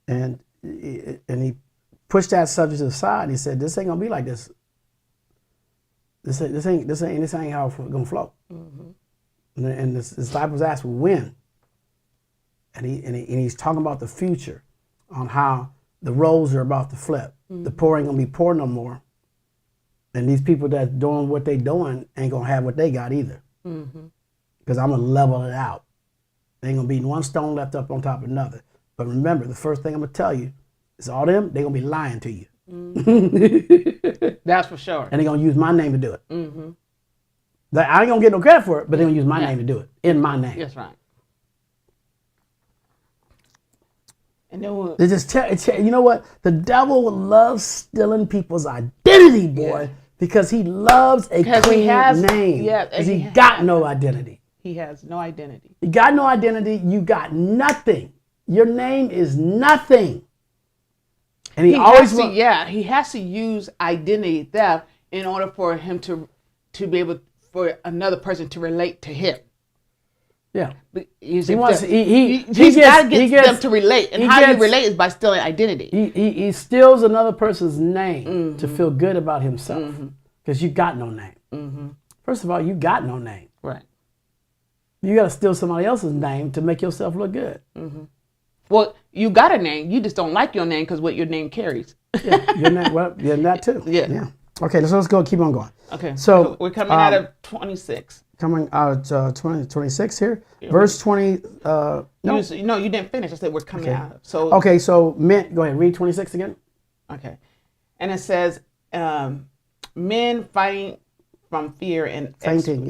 and he pushed that subject aside. He said, "This ain't gonna be like this. This ain't how it's gonna flow." And the disciples asked, "Well, when?" And he's talking about the future, on how the roles are about to flip. The poor ain't gonna be poor no more, and these people that's doing what they doing ain't gonna have what they got either. Because I'm gonna level it out. There ain't gonna be one stone left up on top of another. But remember, the first thing I'm gonna tell you is all them, they're gonna be lying to you. That's for sure. And they're gonna use my name to do it. Like, I ain't gonna get no credit for it, but they're gonna use my name to do it. In my name. That's right. And then we'll, They just you know what? The devil loves stealing people's identity, boy, because he loves a clean name. Yeah, because he got no identity. he has no identity. You got no identity. You got nothing. Your name is nothing. And he always he has to use identity theft in order for him to be able for another person to relate to him. Yeah. But He wants. he's got to get them to relate, and how you relate is by stealing identity. He steals another person's name to feel good about himself, because you got no name. First of all, you got no name. Right. You got to steal somebody else's name to make yourself look good. Well, you got a name. You just don't like your name because what your name carries. Yeah, your name. Well, yeah, that too. Yeah. Okay, so let's go. Keep on going. Okay. So we're coming out of 26. Coming out 26 here, verse 20. No, you didn't finish. I said we're coming out. So okay, so men. Go ahead. Read 26 again. Okay, and it says, men fighting from fear and Fainting.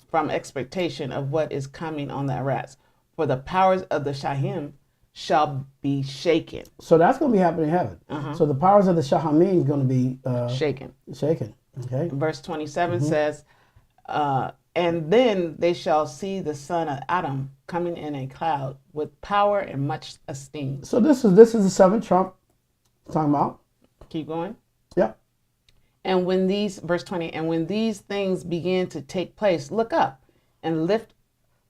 from expectation of what is coming on the arrest, for the powers of the Shahim shall be shaken. So that's going to be happening in heaven. So the powers of the Shahamim is going to be Shaken. Shaken. Okay. Verse 27 says, and then they shall see the son of Adam coming in a cloud with power and much esteem. So this is the seventh trump. Talking about. Keep going. Yep. And when these, verse 20, and when these things begin to take place, look up and lift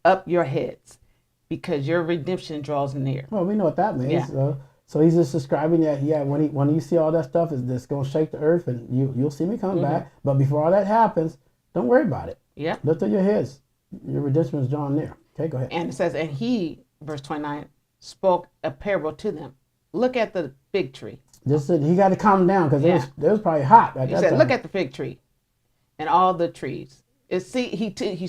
up your heads, because your redemption draws near. Well, we know what that means. Yeah. So he's just describing that, when you see all that stuff, is this going to shake the earth, and you'll see me coming back. But before all that happens, don't worry about it. Yeah. Lift up your heads. Your redemption is drawn near. Okay, go ahead. And it says, and he, verse 29, spoke a parable to them. Look at the fig tree. He got to calm down, because it was probably hot at He that said, time. look at the fig tree and all the trees. He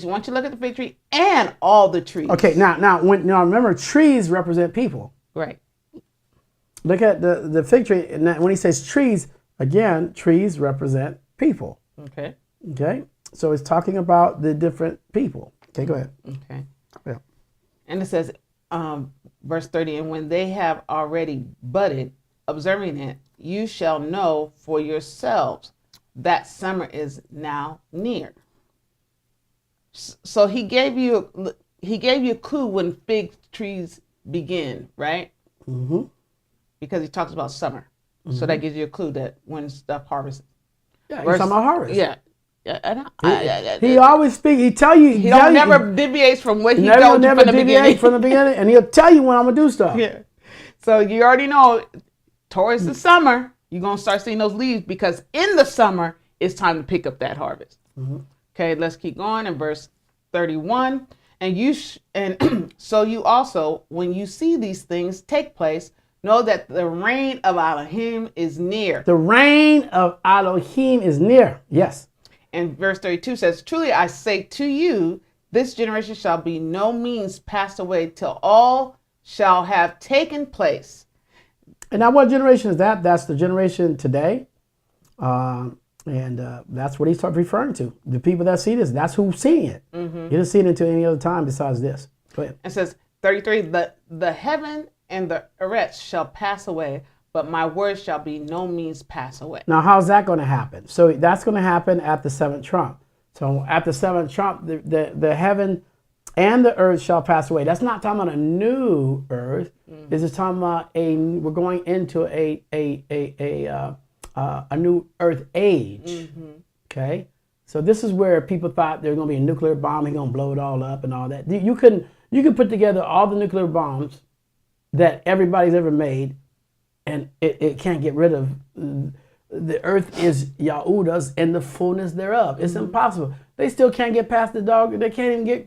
wants you to look at the fig tree and all the trees. Okay, now remember, trees represent people. Right. Look at the fig tree, and when he says trees, again, trees represent people. Okay. Okay, so it's talking about the different people. Okay, go ahead. Okay. Yeah. And it says, verse 30, and when they have already budded, observing it, you shall know for yourselves that summer is now near. So he gave you a clue when fig trees begin, right? Mm-hmm. Because he talks about summer. Mm-hmm. So that gives you a clue that when stuff harvests. Yeah, he's talking about harvest. Yeah. He always speaks. He tell you. He don't never deviates from what he told you never from the beginning. from the beginning, and he'll tell you when I'm gonna do stuff. Yeah. So you already know towards the summer you're gonna start seeing those leaves, because in the summer it's time to pick up that harvest. Mm-hmm. Okay, let's keep going in verse 31. And so you also, when you see these things take place, know that the reign of Elohim is near. The reign of Elohim is near. Yes. And verse 32 says, truly I say to you, this generation shall be no means passed away till all shall have taken place. And now what generation is that? That's the generation today. And that's what he's referring to. The people that see this, that's who's seeing it. Mm-hmm. You didn't see it until any other time besides this. Go ahead. It says 33, the heaven and the earth shall pass away, but my word shall be no means pass away. Now, how's that going to happen? So that's going to happen at the seventh trump. So at the seventh trump, the heaven and the earth shall pass away. That's not talking about a new earth. Mm-hmm. This is talking about we're going into a new earth age. Mm-hmm. Okay, so this is where people thought there's going to be a nuclear bomb. He's going to blow it all up and all that. You can put together all the nuclear bombs that everybody's ever made, and it can't get rid of. The earth is YAHUAH's and the fullness thereof. It's impossible. They still can't get past the dog. They can't even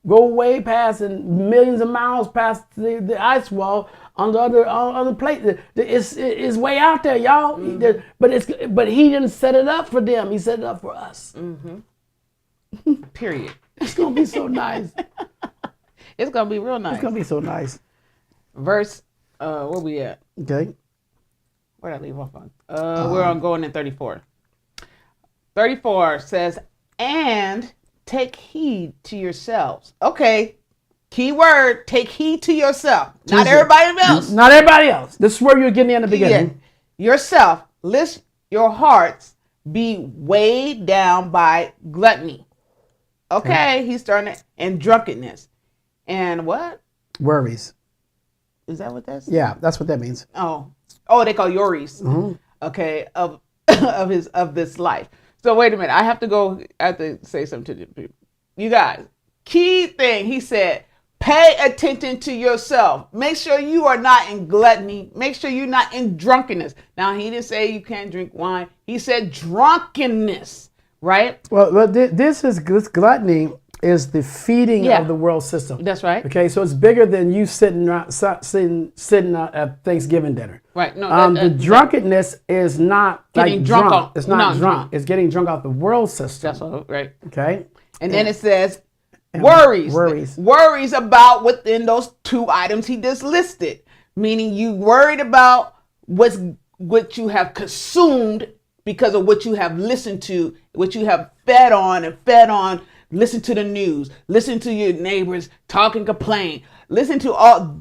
go way past and millions of miles past the ice wall on the other plate. It's way out there, y'all. Mm-hmm. But he didn't set it up for them. He set it up for us. Mm-hmm. Period. It's gonna be so nice. It's gonna be real nice. It's gonna be so nice. Verse, where we at? Okay. Where did I leave off on? We're on going in 34. 34 says, and take heed to yourselves. Okay. Key word, take heed to yourself. Not everybody else. Not everybody else. This is where you're getting in the beginning. Yeah. Yourself, lest your hearts be weighed down by gluttony. Okay, he's starting to, and drunkenness. And what? Worries. Is that what that's? Yeah, that's what that means. Oh, they call Yoris. Mm-hmm. Okay, of this life. So wait a minute, I have to say something to the people. You guys, key thing, he said, pay attention to yourself. Make sure you are not in gluttony. Make sure you're not in drunkenness. Now, he didn't say you can't drink wine. He said drunkenness, right? Well, this gluttony is the feeding of the world system. That's right. Okay, so it's bigger than you sitting at Thanksgiving dinner. Right. No. The drunkenness is not getting like drunk. It's not drunk. It's getting drunk off the world system. That's all, right. Okay. And then it says worries about within those two items he just listed. Meaning you worried about what you have consumed because of what you have listened to, what you have fed on. Listen to the news. Listen to your neighbors talk and complain. Listen to all.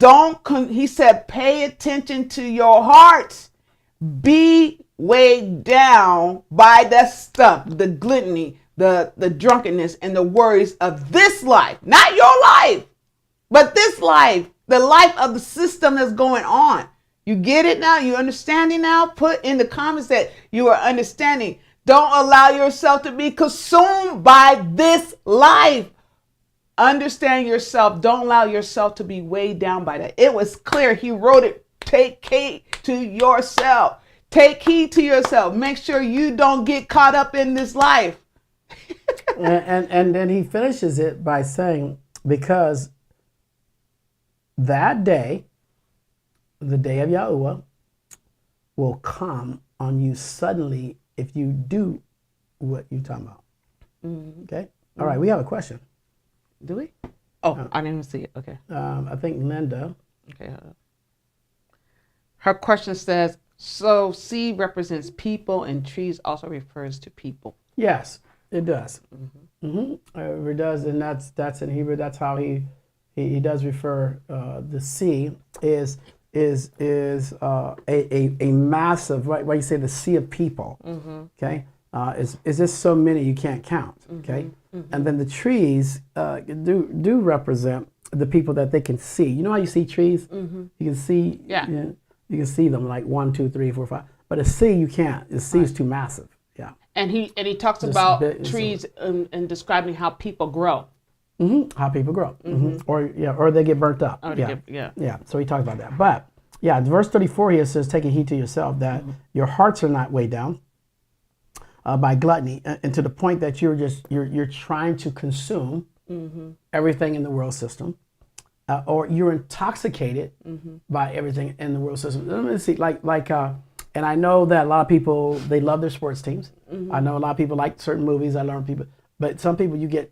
He said, pay attention to your hearts. Be weighed down by that stuff, the gluttony, the drunkenness, and the worries of this life. Not your life, but this life, the life of the system that's going on. You get it now? You understanding now? Put in the comments that you are understanding. Don't allow yourself to be consumed by this life. Understand yourself. Don't allow yourself to be weighed down by that. It was clear. He wrote it. Take heed to yourself. Take heed to yourself. Make sure you don't get caught up in this life. and then he finishes it by saying, because that day, the day of YAHUAH, will come on you suddenly if you do what you're talking about. Mm-hmm. Okay? All right, we have a question. Do we? Oh, I didn't even see it. Okay. I think Linda. Okay. Hold on. Her question says, so seed represents people and trees also refers to people. Yes, it does. It does, and that's in Hebrew. That's how he does refer. The sea is a massive, right? Why you say the sea of people? Okay, is just so many you can't count. Okay, and then the trees do represent the people that they can see. You know how you see trees? You can see. Yeah. You can see them like 1, 2, 3, 4, 5. But a sea you can't. The sea is too massive. Yeah. And he talks about trees and describing how people grow. How people grow, or they get burnt up. Yeah. So he talks about that. But yeah, verse 34 here says, "Taking heed to yourself that your hearts are not weighed down by gluttony, and to the point that you're trying to consume everything in the world system, or you're intoxicated by everything in the world system." Let me see, and I know that a lot of people, they love their sports teams. I know a lot of people like certain movies. I learn people. But some people you get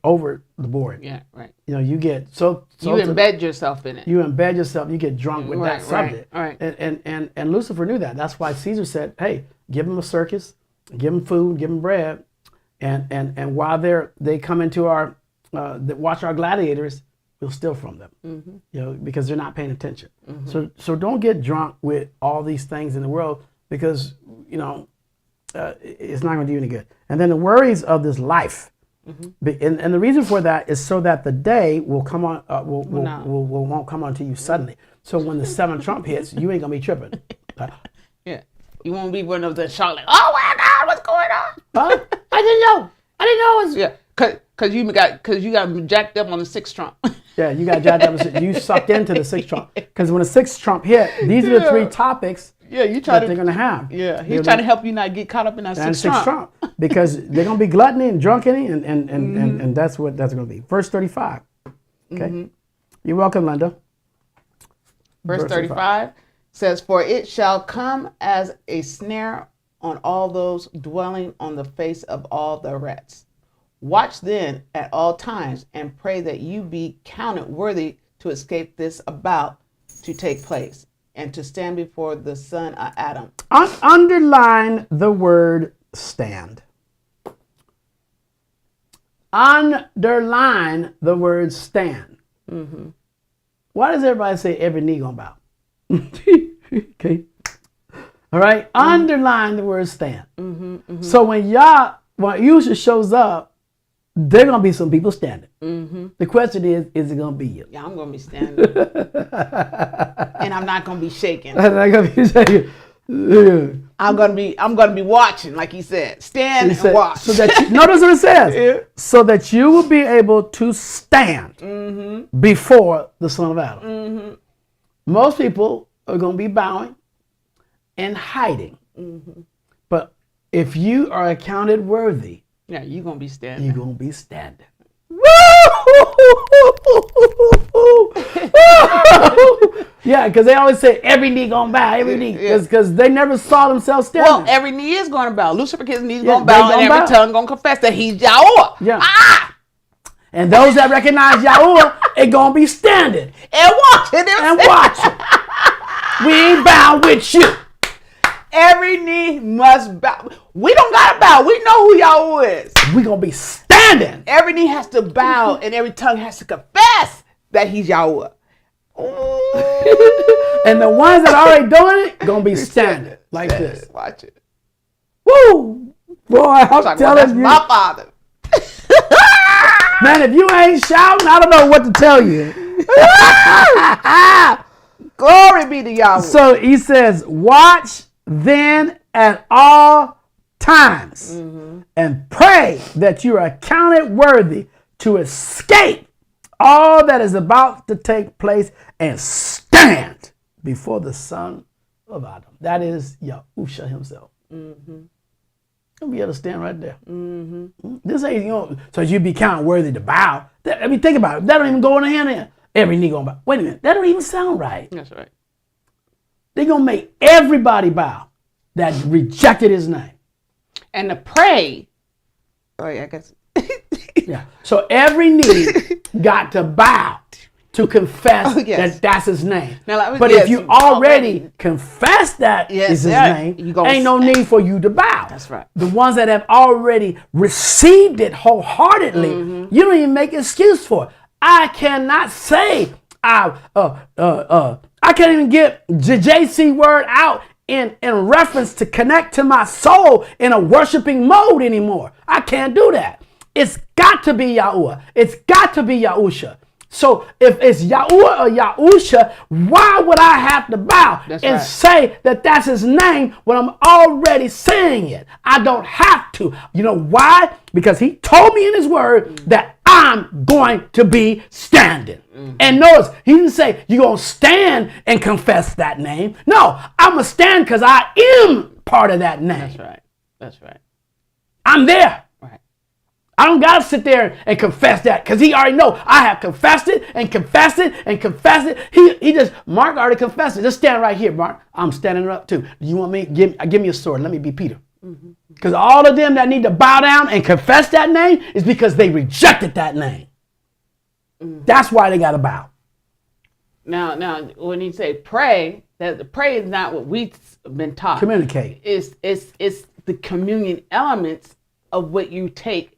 over the board. Yeah, right. You know, you get so you embed yourself in it. You embed yourself. You get drunk with that subject. Right. And Lucifer knew that. That's why Caesar said, "Hey, give them a circus, give them food, give them bread, and while they come into our watch our gladiators, we'll steal from them. You know, because they're not paying attention. So don't get drunk with all these things in the world, because you know." It's not going to do you any good. And then the worries of this life, and the reason for that is so that the day will come on, won't come onto you suddenly. So when the 7th trump hits, you ain't gonna be tripping. Yeah, you won't be one of the shock like, "Oh my God, what's going on?" Huh? I didn't know. Yeah, cause you got jacked up on the 6th trump. Yeah, you got jacked up. You sucked into the 6th trump. Because when the 6th trump hit, these are the 3 topics. Yeah, they're gonna have. Yeah, he's trying to help you not get caught up in that 6th trump. Because they're gonna be gluttony and drunkeny, and that's what that's gonna be. Verse 35. Okay, you're welcome, Linda. Verse 35 says, "For it shall come as a snare on all those dwelling on the face of all the rest. Watch then at all times and pray that you be counted worthy to escape this about to take place, and to stand before the son of Adam." Underline the word stand. Underline the word stand. Why does everybody say every knee gonna bow? Okay. All right. Underline the word stand. So when Yahusha shows up, there gonna be some people standing. The question is it gonna be you? Yeah, I'm gonna be standing, and I'm not gonna be shaking. I'm not gonna be shaking. I'm gonna be watching, like he said, stand and watch. So that notice what it says. So that you will be able to stand before the Son of Adam. Most people are gonna be bowing and hiding, but if you are accounted worthy, yeah, you're going to be standing. You're going to be standing. Yeah, because they always say every knee going to bow, every knee. Because they never saw themselves standing. Well, every knee is going to bow. Lucifer kid's knees going to bow, and every tongue going to confess that he's YAHUAH. Yeah. And those that recognize YAHUAH, it going to be standing. And watching. And watching. We ain't bow with you. Every knee must bow. We don't gotta bow. We know who YAHUAH is. We gonna be standing. Every knee has to bow and every tongue has to confess that he's YAHUAH. And the ones that are already doing it gonna be standing like this. Watch it. Woo! Boy, I'm telling you. My father. Man, if you ain't shouting, I don't know what to tell you. Glory be to YAHUAH. So he says, watch then at all times and pray that you are accounted worthy to escape all that is about to take place and stand before the Son of Adam. That is Yahusha himself. You'll be able to stand right there. This ain't, so you be counted worthy to bow. I mean, think about it. That don't even go in the hand in. Every knee gonna bow. Wait a minute. That don't even sound right. That's right. They're going to make everybody bow that rejected his name. And to pray, I guess, Yeah. So every knee got to bow to confess that that's his name. Now, but if you already confess that is his name, ain't no need for you to bow. That's right. The ones that have already received it wholeheartedly, you don't even make excuse for it. I cannot say I can't even get the JC word out in reference to connect to my soul in a worshiping mode anymore. I can't do that. It's got to be Yahuwah. It's got to be Yahusha. So if it's Yahuwah or Yahusha, why would I have to bow say that that's his name when I'm already saying it? I don't have to. You know why? Because he told me in his word that I'm going to be standing. And notice, he didn't say you're going to stand and confess that name. No, I'm going to stand because I am part of that name. That's right. That's right. I'm there. Right. I don't got to sit there and confess that because he already know I have confessed it and confessed it and confessed it. He just, Mark already confessed it. Just stand right here, Mark. I'm standing up too. You want me? Give me a sword. Let me be Peter. Because all of them that need to bow down and confess that name is because they rejected that name. That's why they got to bow. Now, when you say pray, that pray is not what we've been taught. Communicate. It's the communion elements of what you take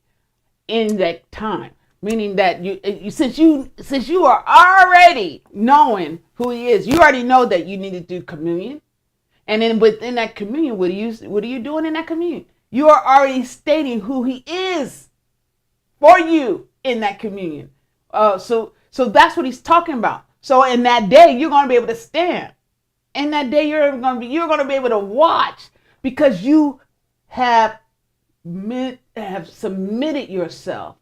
in that time. Meaning that you since you are already knowing who he is, you already know that you need to do communion. And then within that communion, what are you doing in that communion? You are already stating who he is for you in that communion. So that's what he's talking about. So in that day, you're going to be able to stand. In that day, you're going to be able to watch because you have submitted yourself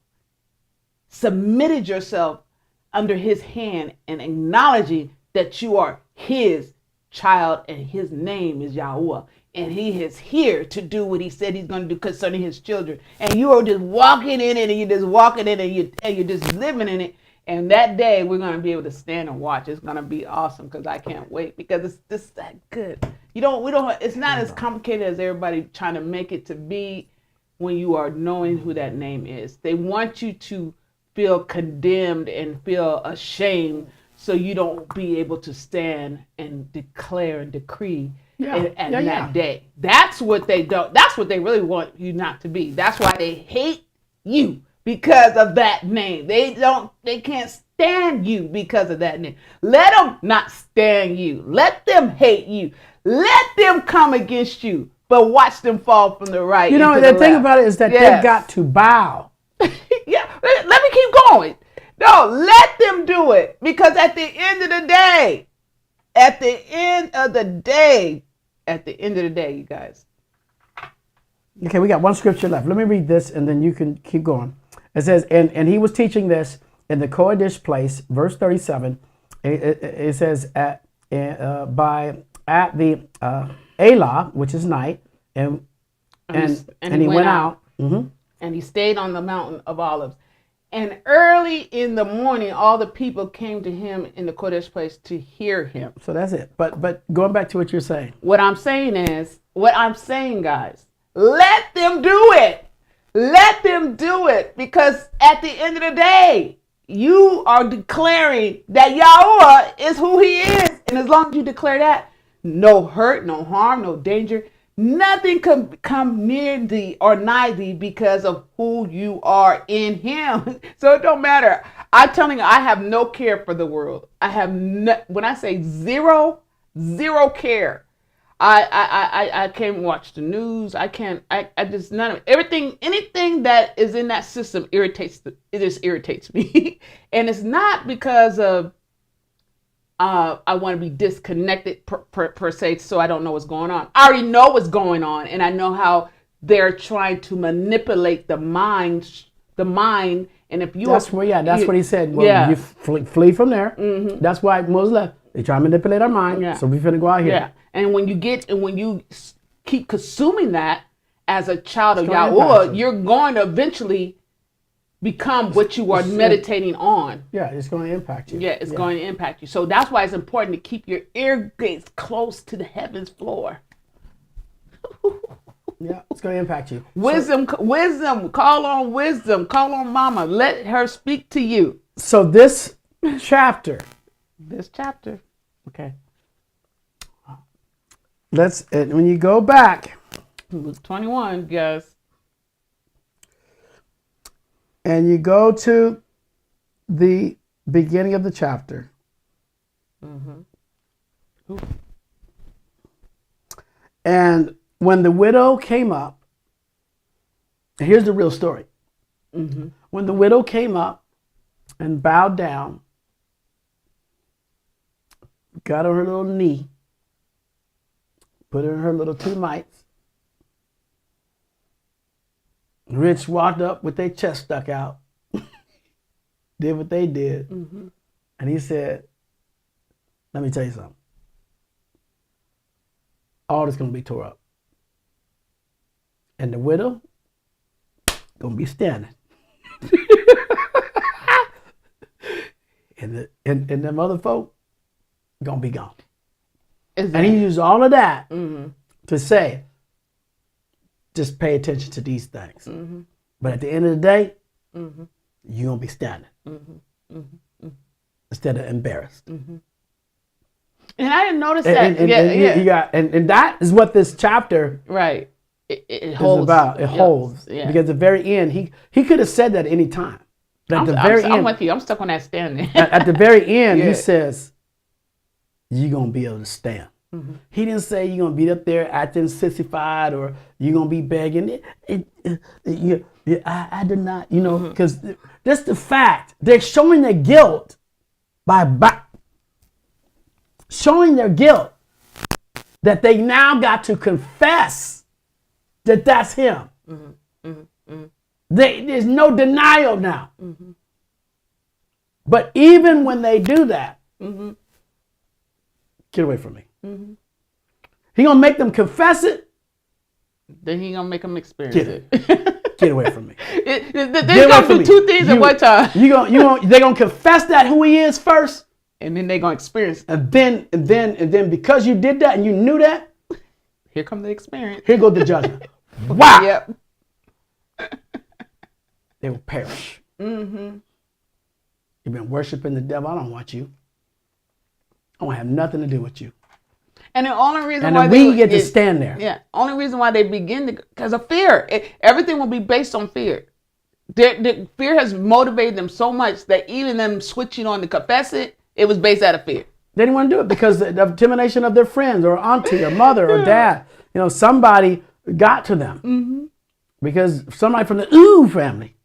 under his hand and acknowledging that you are his child and his name is Yahuwah. And he is here to do what he said he's going to do concerning his children. And you are just walking in it and you're just walking in it and you're just living in it. And that day we're going to be able to stand and watch. It's going to be awesome because I can't wait because it's just that good. It's not as complicated as everybody trying to make it to be when you are knowing who that name is. They want you to feel condemned and feel ashamed so you don't be able to stand and declare and decree that day. That's what they don't. That's what they really want you not to be. That's why they hate you because of that name. They can't stand you because of that name. Let them not stand you. Let them hate you. Let them come against you. But watch them fall from the right. You know, the thing about it is that they got to bow. Yeah, let me keep going. No, let them do it. Because at the end of the day, you guys. Okay, we got one scripture left. Let me read this and then you can keep going. It says, and he was teaching this in the Kodesh place, verse 37. It says, at the Elah, which is night, and he went out. Mm-hmm. And he stayed on the mountain of Olives. And early in the morning, all the people came to him in the Kodesh place to hear him. So that's it. But going back to what you're saying. What I'm saying, guys, let them do it. Let them do it. Because at the end of the day, you are declaring that Yahuwah is who he is. And as long as you declare that, no hurt, no harm, no danger, nothing can come near thee or nigh thee because of who you are in him. So it don't matter. I'm telling you, I have no care for the world. I have when I say zero care. I can't watch the news. I just none of it. Anything that is in that system just irritates me. And it's not because of I want to be disconnected per se, so I don't know what's going on. I already know what's going on, and I know how they're trying to manipulate the mind. And if you that's what he said. Well, you flee from there. Mm-hmm. That's why Moses left. They try to manipulate our mind. Yeah. So we're finna go out here. Yeah. And when you keep consuming that as a child of Yahuwah, you're going to eventually become what you are meditating on. Yeah, it's going to impact you. Yeah, it's going to impact you. So that's why it's important to keep your ear gates close to the heavens floor. Yeah, it's going to impact you. Wisdom. Call on wisdom. Call on mama. Let her speak to you. So this chapter. Okay. When you go back. Luke 21, guys. And you go to the beginning of the chapter. Mm-hmm. And when the widow came up, and here's the real story. Mm-hmm. When the widow came up and bowed down, got on her little knee, put in her little 2 mites, rich walked up with their chest stuck out, did what they did, and he said, let me tell you something. All this going to be tore up. And the widow going to be standing. and them other folk going to be gone. And he used all of that to say, just pay attention to these things. But at the end of the day, you're going to be standing instead of embarrassed. And I didn't notice that. And that is what this chapter it holds. is about. It holds. Yeah. Because at the very end, he could have said that any time. But at the very end, I'm with you. I'm stuck on that standing. at the very end, he says, you're going to be able to stand. He didn't say you're going to be up there acting sissified or you're going to be begging. I did not, because that's the fact. They're showing their guilt by showing their guilt that they now got to confess that that's him. There's no denial now. But even when they do that, get away from me. He gonna make them confess it. Then he gonna make them experience it. Get away from me. They're gonna do 2 things at one time. They're gonna confess that who he is first, and then they're gonna experience it. And then because you did that and you knew that, here come the experience. Here goes the judgment. Wow. Yep. They will perish. You've been worshiping the devil. I don't want you. I don't have nothing to do with you. And the only reason and why we get to stand there. Yeah. Only reason why they begin to, because of fear. Everything will be based on fear. The fear has motivated them so much that even them switching on to confess it, it was based out of fear. They didn't want to do it because of the intimidation of their friends or auntie or mother or dad. Somebody got to them. Because somebody from the Ooh family.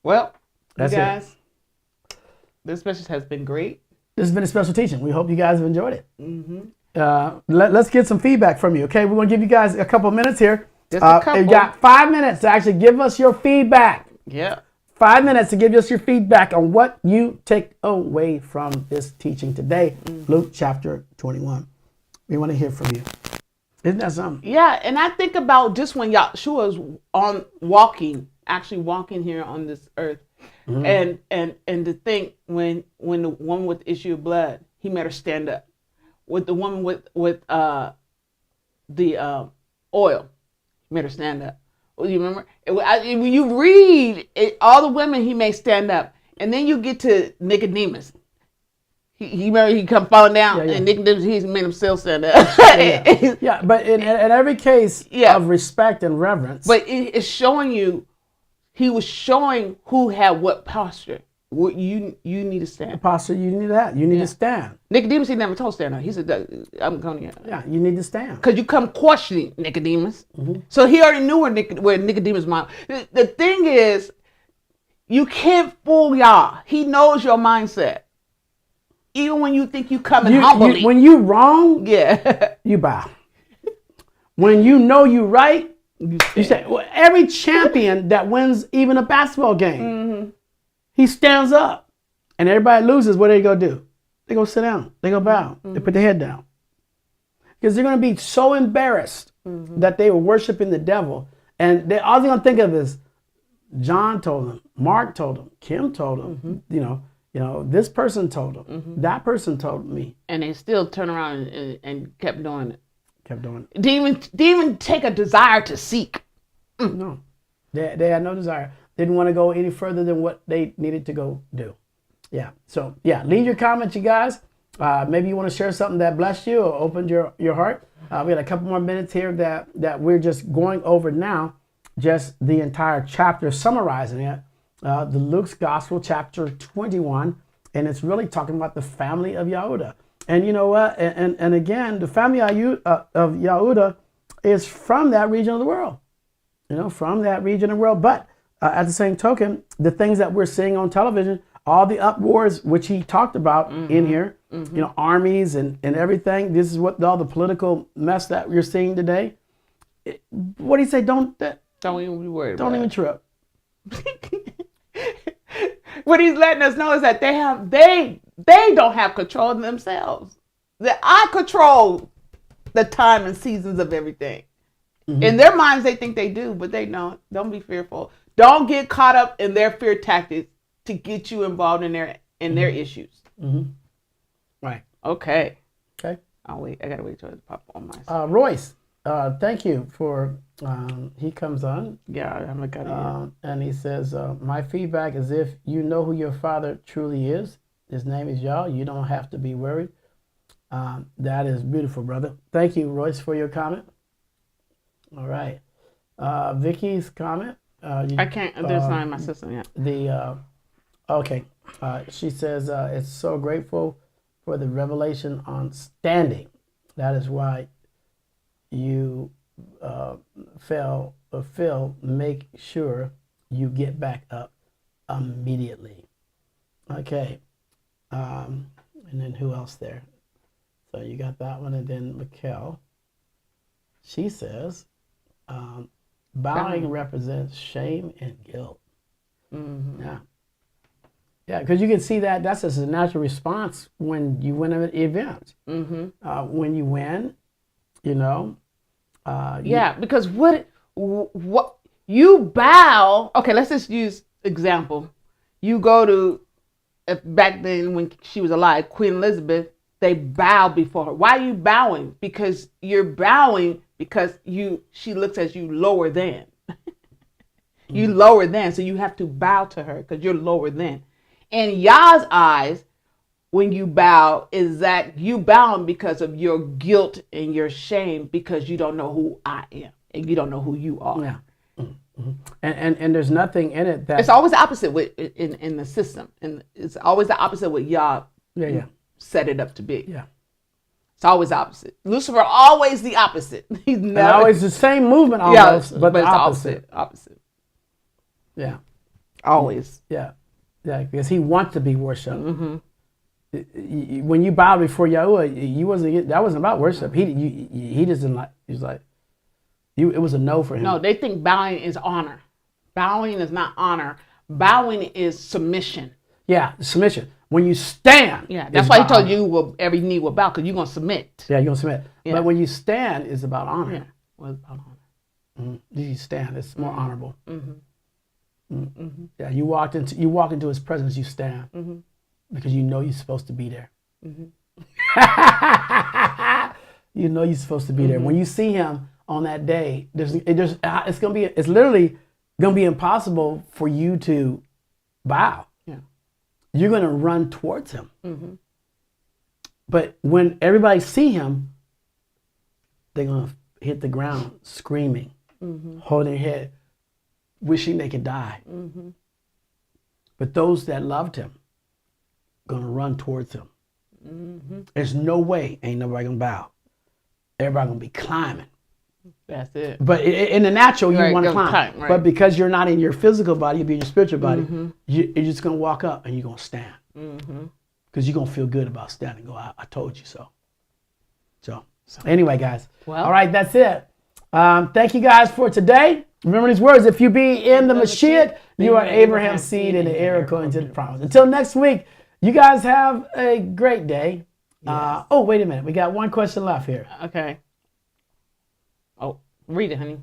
Well, that's you guys, this message has been great. This has been a special teaching. We hope you guys have enjoyed it. Let's get some feedback from you, okay? We're going to give you guys a couple minutes here. Just a couple. You got 5 minutes to actually give us your feedback. Yeah. 5 minutes to give us your feedback on what you take away from this teaching today. Luke chapter 21. We want to hear from you. Isn't that something? Yeah, and I think about just when Yahusha was actually walking here on this earth. And to think when the woman with the issue of blood, he made her stand up. With the woman with the oil, he made her stand up. You remember? When you read it, all the women he made stand up, and then you get to Nicodemus. He come falling down, and Nicodemus he made himself stand up. But in every case of respect and reverence. But it's showing you. He was showing who had what posture. What you need to stand. The posture you need that. You need to stand. Nicodemus, he never told stand up. He said, "I'm going to." Yeah, you need to stand. Because you come questioning Nicodemus. So he already knew where Nicodemus' mind. The thing is, you can't fool Yah. He knows your mindset. Even when you think you coming humbly. When you wrong, you bow. When you know you right, you say, every champion that wins even a basketball game, he stands up. And everybody loses, what they go do? They go sit down. They go bow. They put their head down. Because they're going to be so embarrassed that they were worshiping the devil. And all they're going to think of is, John told them, Mark told them, Kim told them, this person told them, that person told me. And they still turn around and kept doing it. kept doing it. Didn't even take a desire to seek. No, they had no desire. Didn't want to go any further than what they needed to go do. Yeah. So yeah, leave your comments, you guys. Maybe you want to share something that blessed you or opened your heart. We got a couple more minutes here that we're just going over now, just the entire chapter, summarizing it. The Luke's Gospel, chapter 21, and it's really talking about the family of Yahudah. And you know what? And again, the family of Yahudah is from that region of the world. From that region of the world. But at the same token, the things that we're seeing on television, all the uproars, which he talked about in here, armies and everything. This is what all the political mess that you're seeing today. What do you say? Don't even be worried. Don't even trip. What he's letting us know is that they don't have control of themselves. That I control the time and seasons of everything. In their minds, they think they do, but they don't. Don't be fearful. Don't get caught up in their fear tactics to get you involved in their issues. Right. Okay. Okay. I'll wait. I gotta wait till it pop on my side. Royce, thank you for. He comes on. Yeah, I'm gonna and he says, "My feedback is if you know who your father truly is, his name is Yah. You don't have to be worried." That is beautiful, brother. Thank you, Royce, for your comment. All right. Vicky's comment. I can't. There's not in my system yet. Okay. She says, "It's so grateful for the revelation on standing. That is why you fail. Make sure you get back up immediately." Okay. And then who else there? So you got that one, and then Mikkel. She says, bowing represents shame and guilt. Yeah, because you can see that's just a natural response when you win an event. When you win, because what you bow. Okay, let's just use example. You go to back then when she was alive, Queen Elizabeth. They bow before her. Why are you bowing? Because you're bowing because she looks as you lower than. You lower than, so you have to bow to her because you're lower than. In Yah's eyes, when you bow, is that you bowing because of your guilt and your shame because you don't know who I am and you don't know who you are. Yeah. And there's nothing in it that it's always the opposite in the system, and it's always the opposite with Yah. Set it up to be. Yeah. It's always opposite. Lucifer always the opposite. He's never always the same movement almost, but the it's opposite. Opposite. Yeah. Always. Yeah. Yeah, because he wants to be worshipped. When you bowed before Yahuwah, that wasn't about worship. He just didn't like. He was like, it was a no for him. No, they think bowing is honor. Bowing is not honor. Bowing is submission. Yeah, submission. When you stand. Yeah, that's why he told you every knee will bow because you're gonna submit. Yeah, you're gonna submit. Yeah. But when you stand, it's about honor. Yeah, well, it's about honor. You stand. It's more honorable. Yeah, you walk into his presence. You stand because you know you're supposed to be there. You know you're supposed to be there. When you see him on that day, it's literally gonna be impossible for you to bow. Yeah, you're gonna run towards him. But when everybody see him, they're gonna hit the ground screaming, holding their head, wishing they could die. But those that loved him gonna run towards him. There's no way ain't nobody gonna bow. Everybody gonna be climbing. That's it. But in the natural, you want to climb. Right. But because you're not in your physical body, you'll be in your spiritual body, you're just gonna walk up and you're gonna stand. Because you're gonna feel good about standing. Go, I told you so. So anyway, guys. Well, all right, that's it. Thank you guys for today. Remember these words: if you be in the Mashiach, you are Abraham's seed and the heir according to the promise. Until next week, you guys have a great day. Yes. Oh, wait a minute. We got one question left here. Okay. Oh, read it, honey.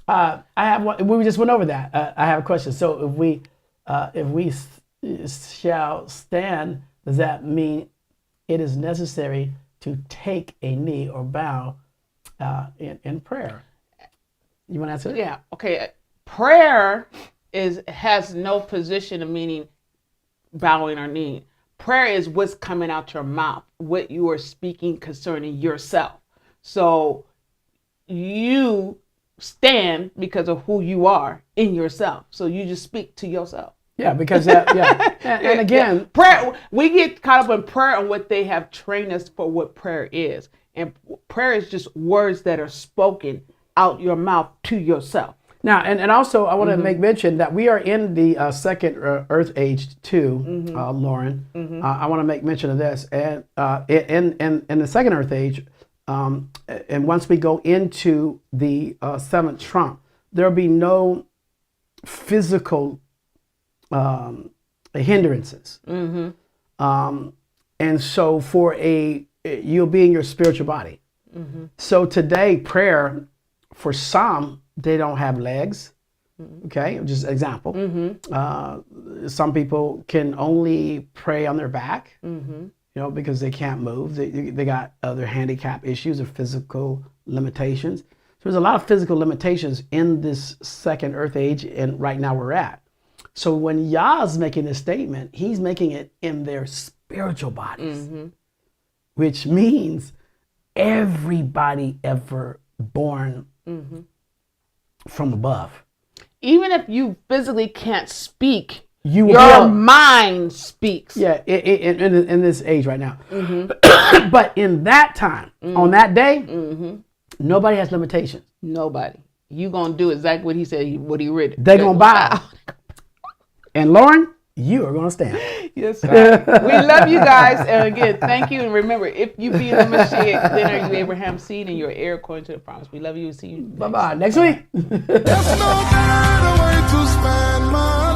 I have one. We just went over that. I have a question. So if we shall stand, does that mean it is necessary to take a knee or bow in prayer. You want to answer? Yeah. Okay. Prayer has no position of meaning bowing or kneeling. Prayer is what's coming out your mouth, what you are speaking concerning yourself. So you stand because of who you are in yourself. So you just speak to yourself. Yeah, because and again, prayer. We get caught up in prayer and what they have trained us for what prayer is, and prayer is just words that are spoken out your mouth to yourself. Now, and also I want to make mention that we are in the second Earth Age too, Lauren. I want to make mention of this, and in the second Earth Age, and once we go into the seventh trump, there'll be no physical hindrances, and so for you'll be in your spiritual body. So today, prayer for some, they don't have legs. Okay, just example. Some people can only pray on their back, you know, because they can't move. They got other handicap issues or physical limitations. So there's a lot of physical limitations in this second Earth Age, and right now we're at. So when Yah's making this statement, he's making it in their spiritual bodies, which means everybody ever born from above. Even if you physically can't speak, your mind speaks. Yeah, in this age right now. But in that time, on that day, nobody has limitations. Nobody. You gonna do exactly what he said, what he read. They're gonna bow. And Lauren, you are gonna stand. Yes, sir. We love you guys. And again, thank you. And remember, if you be the Mashiach, then are you Abraham's seed and you're heir according to the promise. We love you. See you. Bye-bye. Next week. There's no better way to spend my